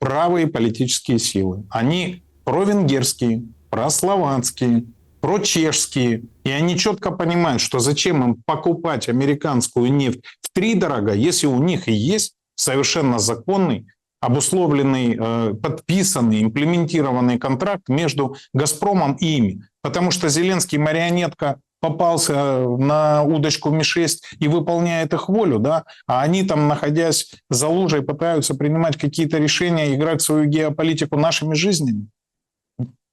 правые политические силы. Они провенгерские, прословацкие, прочешские. И они четко понимают, что зачем им покупать американскую нефть втридорога, если у них и есть совершенно законный, обусловленный, подписанный, имплементированный контракт между «Газпромом» и ими. Потому что Зеленский марионетка попался на удочку Ми-6 и выполняет их волю, да? А они там, находясь за лужей, пытаются принимать какие-то решения, играть свою геополитику нашими жизнями.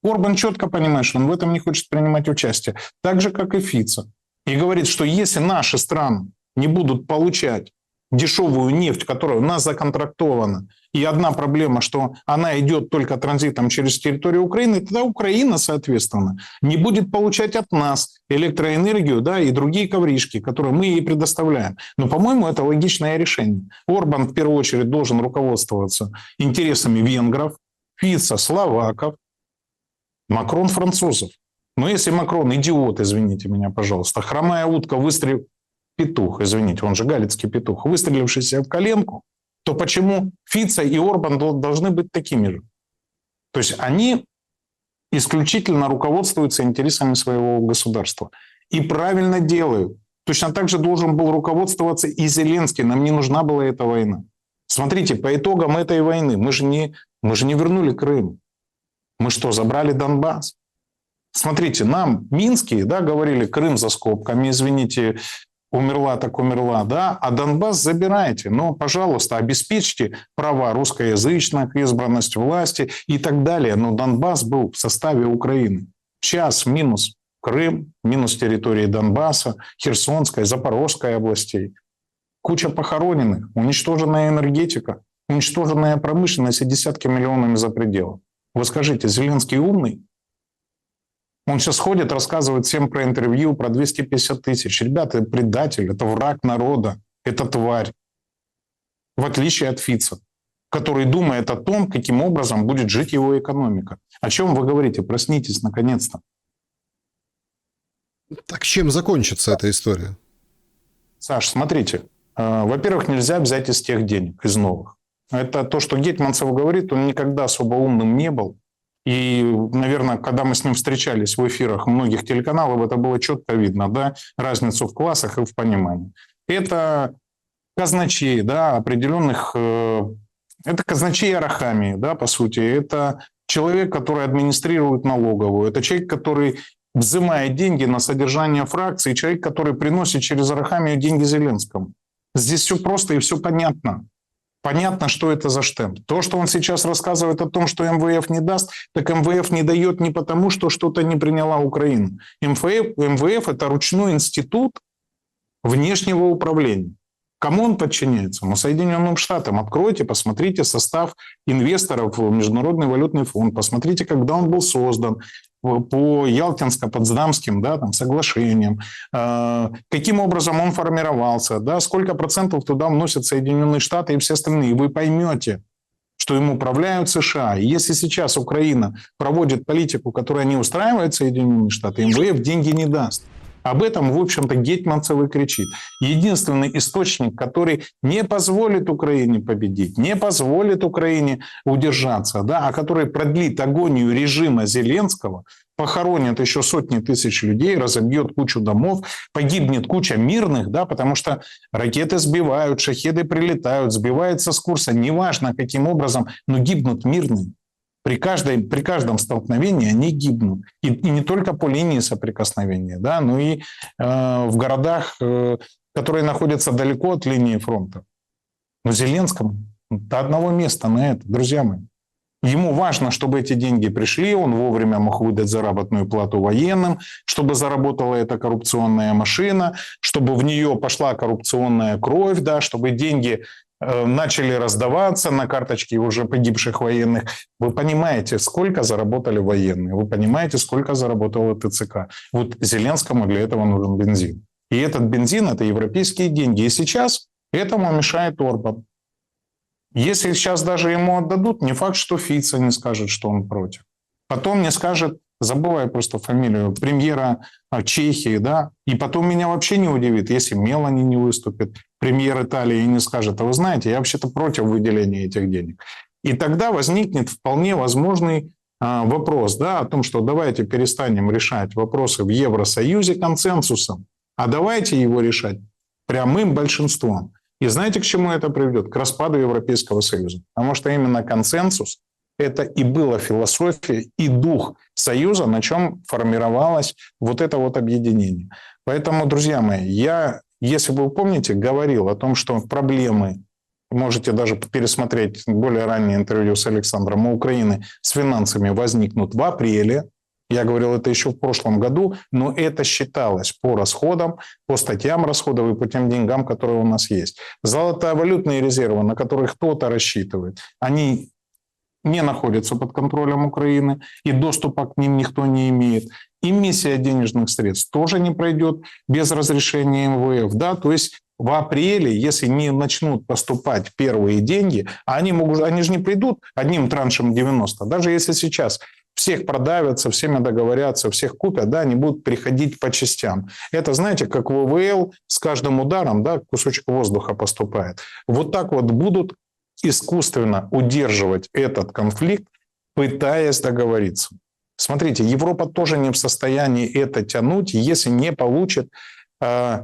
Орбан четко понимает, что он в этом не хочет принимать участие. Так же, как и Фица. И говорит, что если наши страны не будут получать дешевую нефть, которая у нас законтрактована, и одна проблема, что она идет только транзитом через территорию Украины, тогда Украина, соответственно, не будет получать от нас электроэнергию, да, и другие ковришки, которые мы ей предоставляем. Но, по-моему, это логичное решение. Орбан в первую очередь должен руководствоваться интересами венгров, Фица словаков, Макрон французов. Но если Макрон идиот, извините меня, пожалуйста, хромая утка, петух, извините, он же галицкий петух, выстрелившийся в коленку, то почему Фица и Орбан должны быть такими же? То есть они исключительно руководствуются интересами своего государства. И правильно делают. Точно так же должен был руководствоваться и Зеленский. Нам не нужна была эта война. Смотрите, по итогам этой войны мы же не вернули Крым. Мы что, забрали Донбасс? Смотрите, нам минские, да, говорили, Крым за скобками, извините, умерла так умерла, да, а Донбасс забирайте, но, пожалуйста, обеспечьте права русскоязычных, избранность власти и так далее. Но Донбасс был в составе Украины. Сейчас минус Крым, минус территории Донбасса, Херсонской, Запорожской областей. Куча похороненных, уничтоженная энергетика, уничтоженная промышленность и десятки миллионами за пределом. Вы скажите, Зеленский умный? Он сейчас ходит, рассказывает всем про интервью, про 250 тысяч. Ребята, это предатель, это враг народа, это тварь. В отличие от Фица, который думает о том, каким образом будет жить его экономика. О чем вы говорите? Проснитесь, наконец-то. Так чем закончится эта история? Саш, смотрите. Во-первых, нельзя взять из тех денег, из новых. Это то, что Гетманцев говорит, он никогда особо умным не был. И, наверное, когда мы с ним встречались в эфирах многих телеканалов, это было четко видно, да, разницу в классах и в понимании. Это казначей, да, определенных... Это казначей Арахамии, да, по сути. Это человек, который администрирует налоговую. Это человек, который взимает деньги на содержание фракции. Человек, который приносит через Арахамию деньги Зеленскому. Здесь все просто и все понятно. Понятно, что это за штемп. То, что он сейчас рассказывает о том, что МВФ не даст, так МВФ не дает не потому, что что-то не приняла Украина. МВФ – это ручной институт внешнего управления. Кому он подчиняется? Ну, Соединенным Штатам. Откройте, посмотрите состав инвесторов в Международный валютный фонд, посмотрите, когда он был создан, по Ялтинско-Потсдамским, да, там, соглашениям, каким образом он формировался, да, сколько процентов туда вносят Соединенные Штаты и все остальные. И вы поймете, что им управляют США. И если сейчас Украина проводит политику, которая не устраивает Соединенные Штаты, МВФ деньги не даст. Об этом, в общем-то, Гетманцев и кричит. Единственный источник, который не позволит Украине победить, не позволит Украине удержаться, да, а который продлит агонию режима Зеленского, похоронит еще сотни тысяч людей, разобьет кучу домов, погибнет куча мирных, да, потому что ракеты сбивают, шахеды прилетают, сбиваются с курса, неважно каким образом, но гибнут мирные. При каждом столкновении они гибнут. И не только по линии соприкосновения, да, но и в городах, которые находятся далеко от линии фронта. Но Зеленскому до одного места на это, друзья мои. Ему важно, чтобы эти деньги пришли, он вовремя мог выдать заработную плату военным, чтобы заработала эта коррупционная машина, чтобы в нее пошла коррупционная кровь, да, чтобы деньги начали раздаваться на карточки уже погибших военных. Вы понимаете, сколько заработали военные, вы понимаете, сколько заработала ТЦК. Вот Зеленскому для этого нужен бензин. И этот бензин – это европейские деньги. И сейчас этому мешает Орбан. Если сейчас даже ему отдадут, не факт, что Фицо не скажет, что он против. Потом не скажет, забываю просто фамилию, премьера Чехии, да, и потом меня вообще не удивит, если Мелани не выступит, премьер Италии и не скажет, а вы знаете, я вообще-то против выделения этих денег. И тогда возникнет вполне возможный вопрос, да, о том, что давайте перестанем решать вопросы в Евросоюзе консенсусом, а давайте его решать прямым большинством. И знаете, к чему это приведет? К распаду Европейского Союза. Потому что именно консенсус – это и была философия, и дух Союза, на чем формировалось вот это вот объединение. Поэтому, друзья мои, я, если вы помните, говорил о том, что проблемы, можете даже пересмотреть более раннее интервью с Александром, у Украины с финансами возникнут в апреле. Я говорил это еще в прошлом году, но это считалось по расходам, по статьям расходов и по тем деньгам, которые у нас есть. Золотовалютные резервы, на которые кто-то рассчитывает, они не находятся под контролем Украины, и доступа к ним никто не имеет. Эмиссия денежных средств тоже не пройдет без разрешения МВФ. Да? То есть в апреле, если не начнут поступать первые деньги, они же не придут одним траншем 90, даже если сейчас всех продавят, со всеми договорятся, всех купят, да, они будут приходить по частям. Это, знаете, как в ВВЛ с каждым ударом, да, кусочек воздуха поступает. Вот так вот будут искусственно удерживать этот конфликт, пытаясь договориться. Смотрите, Европа тоже не в состоянии это тянуть, если не получит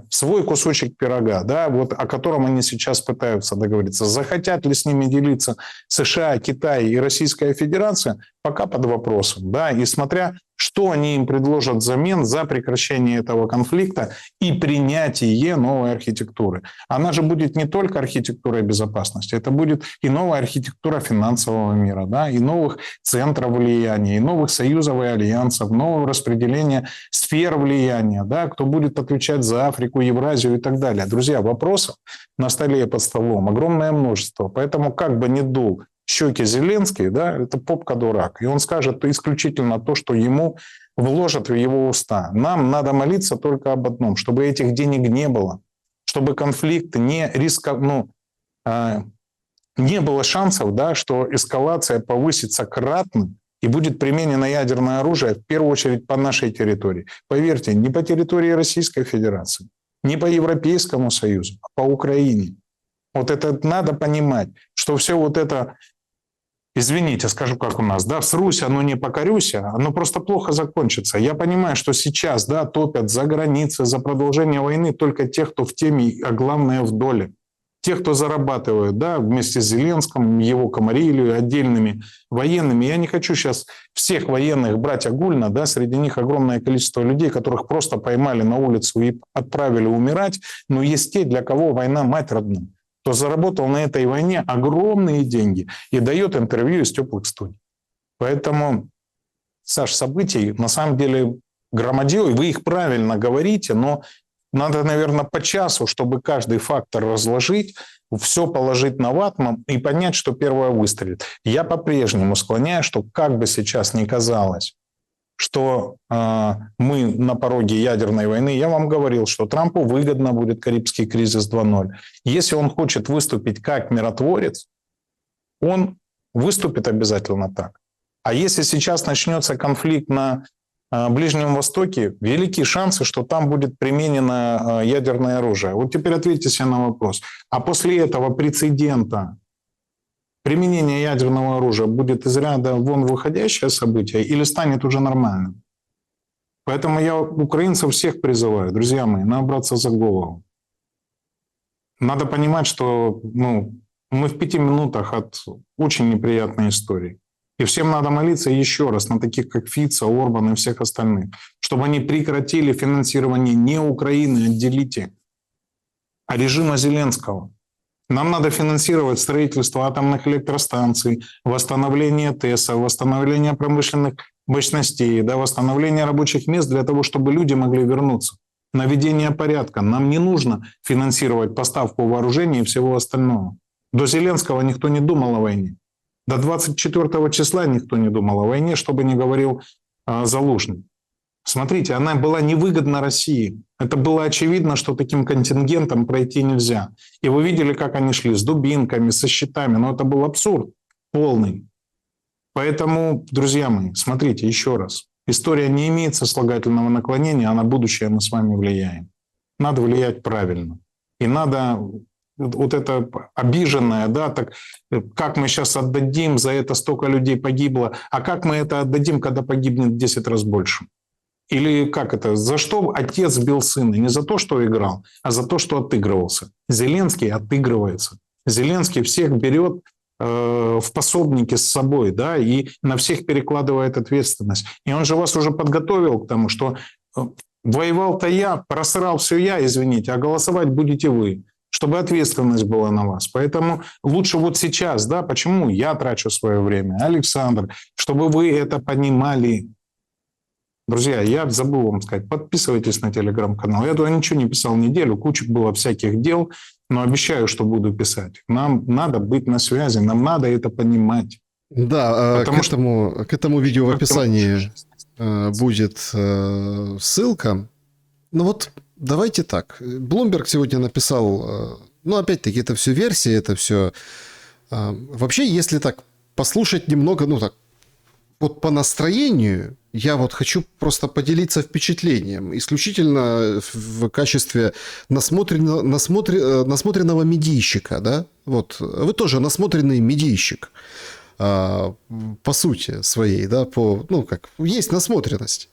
свой кусочек пирога, да, вот, о котором они сейчас пытаются договориться. Захотят ли с ними делиться США, Китай и Российская Федерация, пока под вопросом. Да, и смотря, что они им предложат взамен за прекращение этого конфликта и принятие новой архитектуры. Она же будет не только архитектурой безопасности, это будет и новая архитектура финансового мира, да, и новых центров влияния, и новых союзов и альянсов, нового распределения сфер влияния, да, кто будет отвечать за Африку, Евразию и так далее. Друзья, вопросов на столе под столом огромное множество, поэтому как бы ни дул щеки Зеленский, да, это попка-дурак. И он скажет исключительно то, что ему вложат в его уста. Нам надо молиться только об одном, чтобы этих денег не было, чтобы конфликт не было шансов, да, что эскалация повысится кратно и будет применено ядерное оружие в первую очередь по нашей территории. Поверьте, не по территории Российской Федерации, не по Европейскому Союзу, а по Украине. Вот это надо понимать, что все вот это, извините, скажу как у нас, да, срусь, оно не покорюся, оно просто плохо закончится. Я понимаю, что сейчас, да, топят за границей, за продолжение войны только тех, кто в теме, а главное в доле. Те, кто зарабатывают, да, вместе с Зеленским, его Комарилью, отдельными военными. Я не хочу сейчас всех военных брать огульно, да, среди них огромное количество людей, которых просто поймали на улицу и отправили умирать, но есть те, для кого война мать родная, кто заработал на этой войне огромные деньги и дает интервью из теплых студий. Поэтому, Саш, событий на самом деле громадье, и вы их правильно говорите, но надо, наверное, по часу, чтобы каждый фактор разложить, все положить на ватман и понять, что первое выстрелит. Я по-прежнему склоняюсь, что как бы сейчас ни казалось, что мы на пороге ядерной войны, я вам говорил, что Трампу выгодно будет Карибский кризис 2.0. Если он хочет выступить как миротворец, он выступит обязательно так. А если сейчас начнется конфликт на Ближнем Востоке, великие шансы, что там будет применено ядерное оружие. Вот теперь ответьте себе на вопрос. А после этого прецедента применения ядерного оружия будет из ряда вон выходящее событие или станет уже нормальным? Поэтому я украинцев всех призываю, друзья мои, надо браться за голову. Надо понимать, что мы в 5 минутах от очень неприятной истории. И всем надо молиться еще раз на таких, как Фица, Орбан и всех остальных, чтобы они прекратили финансирование не Украины, отделите, а режима Зеленского. Нам надо финансировать строительство атомных электростанций, восстановление ТЭСа, восстановление промышленных мощностей, да, восстановление рабочих мест для того, чтобы люди могли вернуться. Наведение порядка. Нам не нужно финансировать поставку вооружений и всего остального. До Зеленского никто не думал о войне. До 24 числа никто не думал о войне, что бы ни говорил Залужный. Смотрите, она была невыгодна России. Это было очевидно, что таким контингентом пройти нельзя. И вы видели, как они шли с дубинками, со щитами. Но это был абсурд полный. Поэтому, друзья мои, смотрите еще раз. История не имеет сослагательного наклонения, а на будущее мы с вами влияем. Надо влиять правильно. И надо... Вот это обиженное, да, так как мы сейчас отдадим, за это столько людей погибло, а как мы это отдадим, когда погибнет в 10 раз больше? Или как это, за что отец бил сына? Не за то, что играл, а за то, что отыгрывался. Зеленский отыгрывается. Зеленский всех берет в пособники с собой, да, и на всех перекладывает ответственность. И он же вас уже подготовил к тому, что воевал-то я, просрал все я, извините, а голосовать будете вы, чтобы ответственность была на вас. Поэтому лучше вот сейчас, да, почему я трачу свое время, Александр, чтобы вы это понимали. Друзья, я забыл вам сказать, подписывайтесь на телеграм-канал. Я туда ничего не писал неделю, куча было всяких дел, но обещаю, что буду писать. Нам надо быть на связи, нам надо это понимать. Да, к этому видео в описании будет ссылка. Ну вот, давайте так. Bloomberg сегодня написал, ну, опять-таки, это все версии, это все... Вообще, если так послушать немного, ну, так, вот по настроению, я вот хочу просто поделиться впечатлением, исключительно в качестве насмотренного медийщика, да? Вот, вы тоже насмотренный медийщик, по сути своей, да, ну, как, есть насмотренность.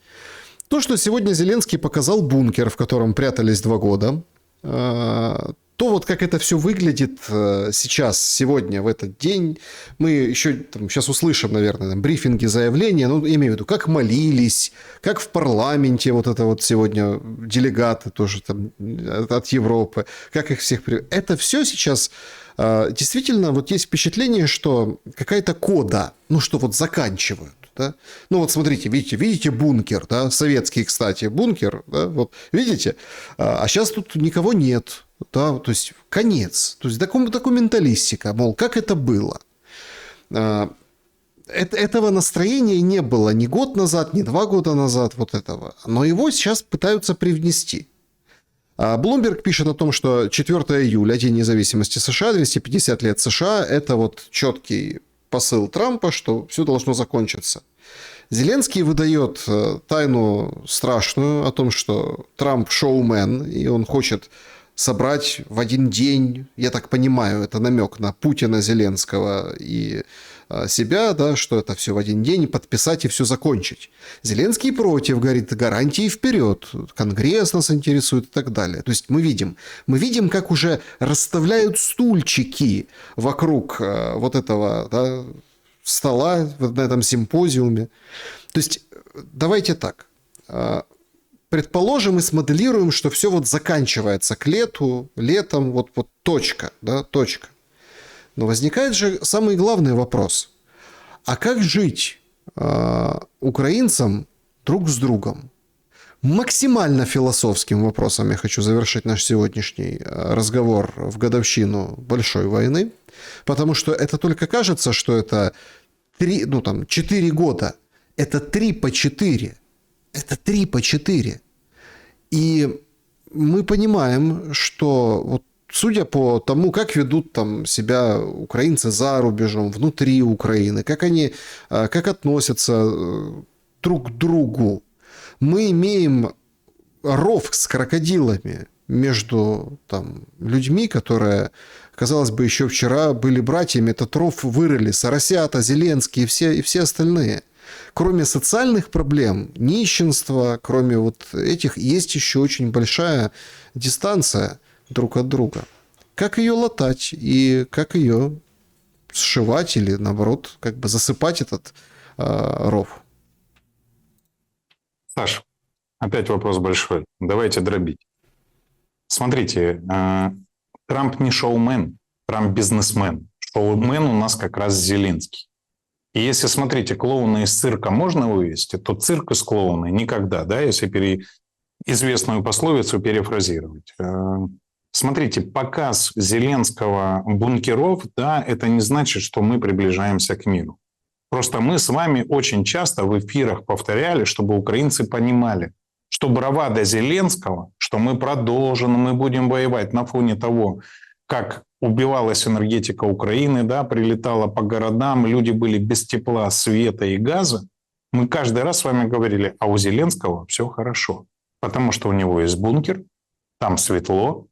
То, что сегодня Зеленский показал бункер, в котором прятались 2 года, то вот как это все выглядит сейчас, сегодня, в этот день, мы еще там, сейчас услышим, наверное, там, брифинги, заявления, ну, я имею в виду, как молились, как в парламенте вот это вот сегодня делегаты тоже там от Европы, как их всех... Это все сейчас действительно вот есть впечатление, что какая-то кода, ну, что вот заканчивают. Да? Ну вот смотрите, видите бункер, да? Советский, кстати, бункер, да? Вот, видите, а сейчас тут никого нет, да? То есть конец, то есть документалистика, мол, как это было. Этого настроения не было ни год назад, ни 2 года назад, вот этого, но его сейчас пытаются привнести. Bloomberg пишет о том, что 4 июля, День независимости США, 250 лет США, это вот четкий посыл Трампа, что все должно закончиться. Зеленский выдает тайну страшную о том, что Трамп шоумен, и он хочет собрать в один день, я так понимаю, это намек на Путина, Зеленского и себя, да, что это все в один день подписать и все закончить. Зеленский против, говорит, гарантии вперед, Конгресс нас интересует и так далее. То есть мы видим, как уже расставляют стульчики вокруг вот этого, да, стола вот на этом симпозиуме. То есть давайте так. Предположим и смоделируем, что все вот заканчивается к летом, вот точка, да, точка. Но возникает же самый главный вопрос. А как жить украинцам друг с другом? Максимально философским вопросом я хочу завершить наш сегодняшний разговор в годовщину Большой войны, потому что это только кажется, что это 4 года. Это 3 по 4. Это 3 по 4. И мы понимаем, что вот судя по тому, как ведут там себя украинцы за рубежом, внутри Украины, как относятся друг к другу, мы имеем ров с крокодилами между там, людьми, которые, казалось бы, еще вчера были братьями, этот ров вырыли, Соросята, Зеленский и все остальные. Кроме социальных проблем, нищенства, кроме вот этих, есть еще очень большая дистанция друг от друга. Как ее латать и как ее сшивать или, наоборот, как бы засыпать этот ров? Саш, опять вопрос большой. Давайте дробить. Смотрите, Трамп не шоумен, Трамп бизнесмен. Шоумен у нас как раз Зеленский. И если, смотрите, клоуна из цирка можно вывести, то цирк из клоуна никогда, да, если известную пословицу перефразировать. Смотрите, показ Зеленского бункеров, да, это не значит, что мы приближаемся к миру. Просто мы с вами очень часто в эфирах повторяли, чтобы украинцы понимали, что бравада Зеленского, что мы продолжим, мы будем воевать на фоне того, как убивалась энергетика Украины, да, прилетала по городам, люди были без тепла, света и газа. Мы каждый раз с вами говорили, а у Зеленского все хорошо, потому что у него есть бункер, там светло,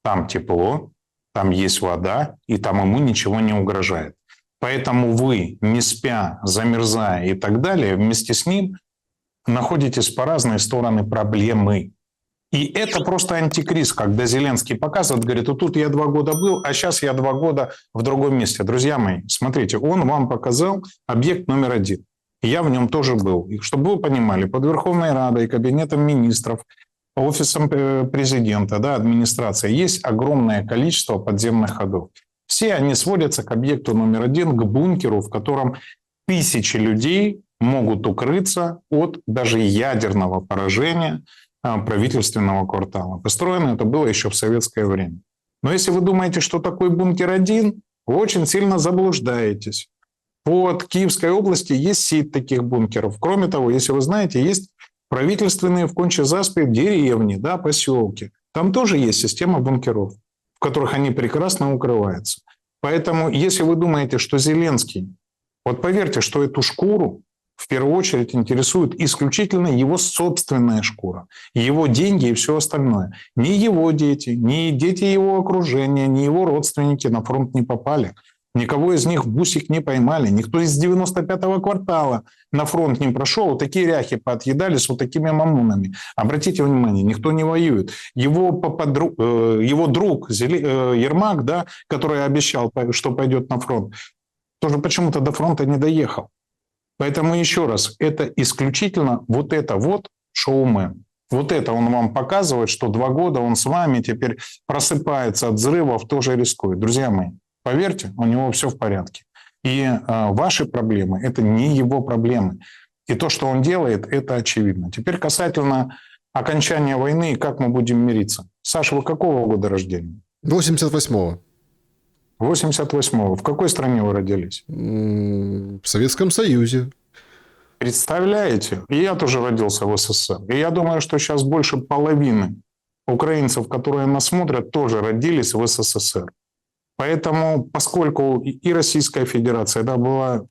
там тепло, там есть вода, и там ему ничего не угрожает. Поэтому вы, не спя, замерзая и так далее, вместе с ним находитесь по разные стороны проблемы. И это просто антикриз, когда Зеленский показывает, говорит, вот тут я 2 года был, а сейчас я 2 года в другом месте. Друзья мои, смотрите, он вам показал объект номер 1. И я в нем тоже был. И чтобы вы понимали, под Верховной Радой, Кабинетом министров, Офисом президента, да, администрации, есть огромное количество подземных ходов. Все они сводятся к объекту номер 1, к бункеру, в котором тысячи людей могут укрыться от даже ядерного поражения правительственного квартала. Построено это было еще в советское время. Но если вы думаете, что такой бункер 1, вы очень сильно заблуждаетесь. Под Киевской области есть сеть таких бункеров. Кроме того, если вы знаете, есть правительственные в Конче-Заспе деревни, да, поселки. Там тоже есть система бункеров, в которых они прекрасно укрываются. Поэтому, если вы думаете, что Зеленский, вот поверьте, что эту шкуру в первую очередь интересует исключительно его собственная шкура, его деньги и все остальное. Ни его дети, ни дети его окружения, ни его родственники на фронт не попали. Никого из них в бусик не поймали. Никто из 95-го квартала на фронт не прошел. Вот такие ряхи поотъедали с вот такими мамунами. Обратите внимание, никто не воюет. Его друг Ермак, да, который обещал, что пойдет на фронт, тоже почему-то до фронта не доехал. Поэтому еще раз, это исключительно вот это вот шоумен. Вот это он вам показывает, что 2 года он с вами теперь просыпается от взрывов, тоже рискует. Друзья мои, поверьте, у него все в порядке. И ваши проблемы – это не его проблемы. И то, что он делает, это очевидно. Теперь касательно окончания войны и как мы будем мириться. Саша, вы какого года рождения? 88-го. 88-го. В какой стране вы родились? В Советском Союзе. Представляете? И я тоже родился в СССР. И я думаю, что сейчас больше половины украинцев, которые нас смотрят, тоже родились в СССР. Поэтому, поскольку и Российская Федерация, да, была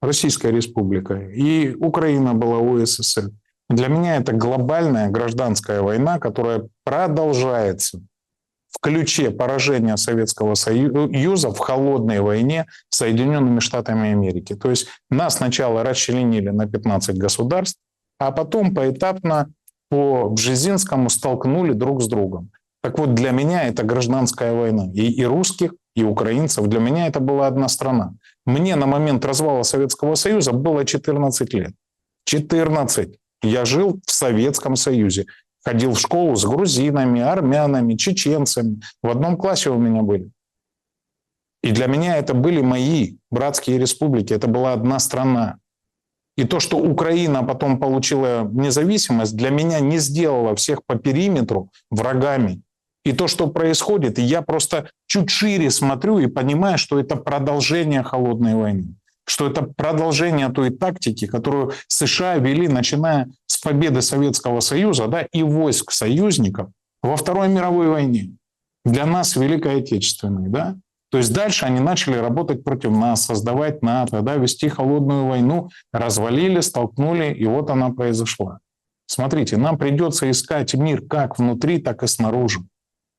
Российская Республика, и Украина была УССР, для меня это глобальная гражданская война, которая продолжается. в ключе поражения Советского Союза в холодной войне с Соединенными Штатами Америки. То есть нас сначала расчленили на 15 государств, а потом поэтапно по Бжезинскому столкнули друг с другом. Так вот, для меня это гражданская война. И русских, и украинцев. Для меня это была одна страна. Мне на момент развала Советского Союза было 14 лет. 14. Я жил в Советском Союзе. Ходил в школу с грузинами, армянами, чеченцами. В одном классе у меня были. И для меня это были мои братские республики. Это была одна страна. И то, что Украина потом получила независимость, для меня не сделало всех по периметру врагами. И то, что происходит, я просто чуть шире смотрю и понимаю, что это продолжение холодной войны. Что это продолжение той тактики, которую США вели, начиная с победы Советского Союза, да, и войск союзников во Второй мировой войне. Для нас Великой Отечественной. Да? То есть дальше они начали работать против нас, создавать НАТО, да, вести холодную войну, развалили, столкнули, и вот она произошла. Смотрите, нам придется искать мир как внутри, так и снаружи.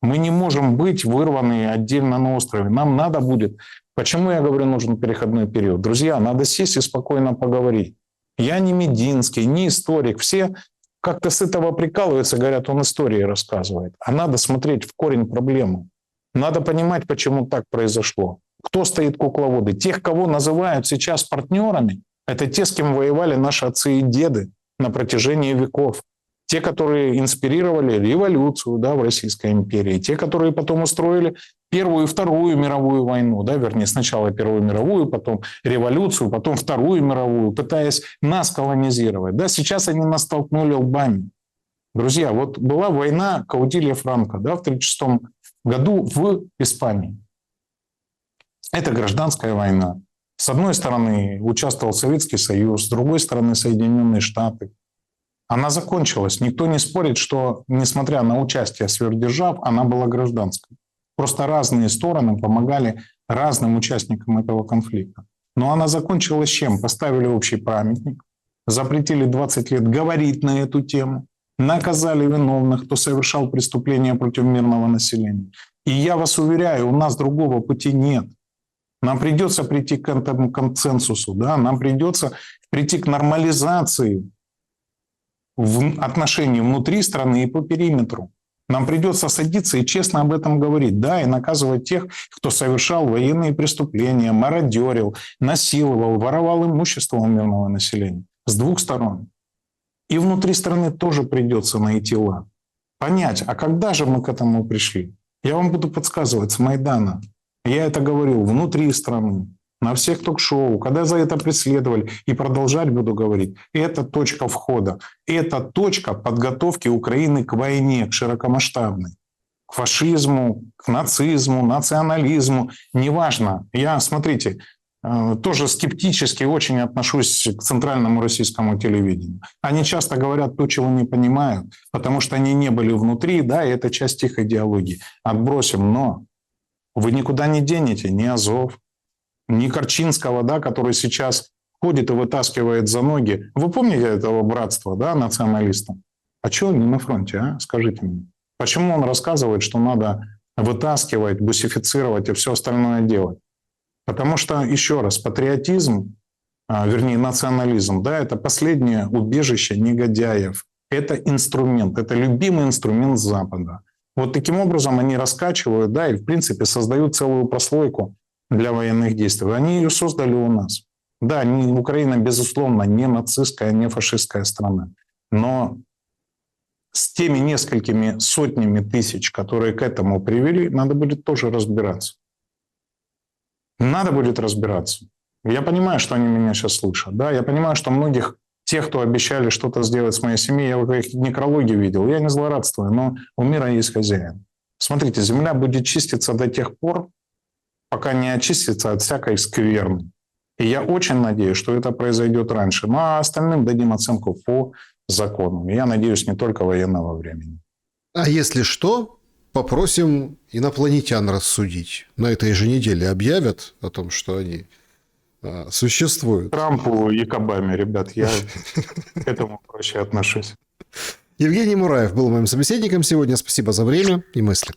Мы не можем быть вырваны отдельно на острове. Нам надо будет... Почему я говорю, нужен переходной период? Друзья, надо сесть и спокойно поговорить. Я не Мединский, не историк. Все как-то с этого прикалываются, говорят, он истории рассказывает. А надо смотреть в корень проблемы. Надо понимать, почему так произошло. Кто стоит кукловоды? Тех, кого называют сейчас партнерами, это те, с кем воевали наши отцы и деды на протяжении веков. Те, которые инспирировали революцию, да, в Российской империи. Те, которые потом устроили Первую и Вторую мировую войну. Да, вернее, сначала Первую мировую, потом революцию, потом Вторую мировую, пытаясь нас колонизировать. Да, сейчас они нас столкнули лбами. Друзья, вот была война Каудилья-Франко, да, в 1936 году в Испании. Это гражданская война. С одной стороны участвовал Советский Союз, с другой стороны Соединенные Штаты. Она закончилась. Никто не спорит, что, несмотря на участие сверхдержав, она была гражданской. Просто разные стороны помогали разным участникам этого конфликта. Но она закончилась чем? Поставили общий памятник, запретили 20 лет говорить на эту тему, наказали виновных, кто совершал преступления против мирного населения. И я вас уверяю, у нас другого пути нет. Нам придется прийти к этому консенсусу, да? Нам придется прийти к нормализации в отношении внутри страны и по периметру. Нам придется садиться и честно об этом говорить, да, и наказывать тех, кто совершал военные преступления, мародерил, насиловал, воровал имущество у мирного населения. С двух сторон. И внутри страны тоже придется найти лад. Понять, а когда же мы к этому пришли? Я вам буду подсказывать с Майдана. Я это говорил внутри страны, на всех ток-шоу, когда за это преследовали, и продолжать буду говорить. Это точка входа. Это точка подготовки Украины к войне, к широкомасштабной. К фашизму, к нацизму, национализму. Неважно. Я, смотрите, тоже скептически очень отношусь к центральному российскому телевидению. Они часто говорят то, чего не понимают, потому что они не были внутри, да, и это часть их идеологии. Отбросим, но вы никуда не денете ни Азов, ни Корчинского, да, который сейчас ходит и вытаскивает за ноги. Вы помните этого братства, да, националиста? А что они на фронте, а? Скажите мне. Почему он рассказывает, что надо вытаскивать, бусифицировать и все остальное делать? Потому что, еще раз, патриотизм, вернее, национализм, да, это последнее убежище негодяев. Это инструмент, это любимый инструмент Запада. Вот таким образом они раскачивают, да, и, в принципе, создают целую прослойку для военных действий. Они ее создали у нас. Да, Украина, безусловно, не нацистская, не фашистская страна. Но с теми несколькими сотнями тысяч, которые к этому привели, надо будет тоже разбираться. Надо будет разбираться. Я понимаю, что они меня сейчас слышат. Да? Я понимаю, что многих тех, кто обещали что-то сделать с моей семьей, я их некрологи видел. Я не злорадствую, но у мира есть хозяин. Смотрите, земля будет чиститься до тех пор, пока не очистится от всякой скверны. И я очень надеюсь, что это произойдет раньше. Ну а остальным дадим оценку по законам. Я надеюсь, не только военного времени. А если что, попросим инопланетян рассудить. На этой же неделе объявят о том, что они существуют. Трампу и к Обаме, ребят, я к этому проще отношусь. Евгений Мураев был моим собеседником сегодня. Спасибо за время и мысли.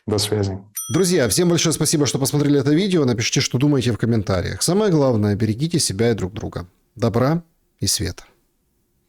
До связи. Друзья, всем большое спасибо, что посмотрели это видео. Напишите, что думаете в комментариях. Самое главное, берегите себя и друг друга. Добра и света.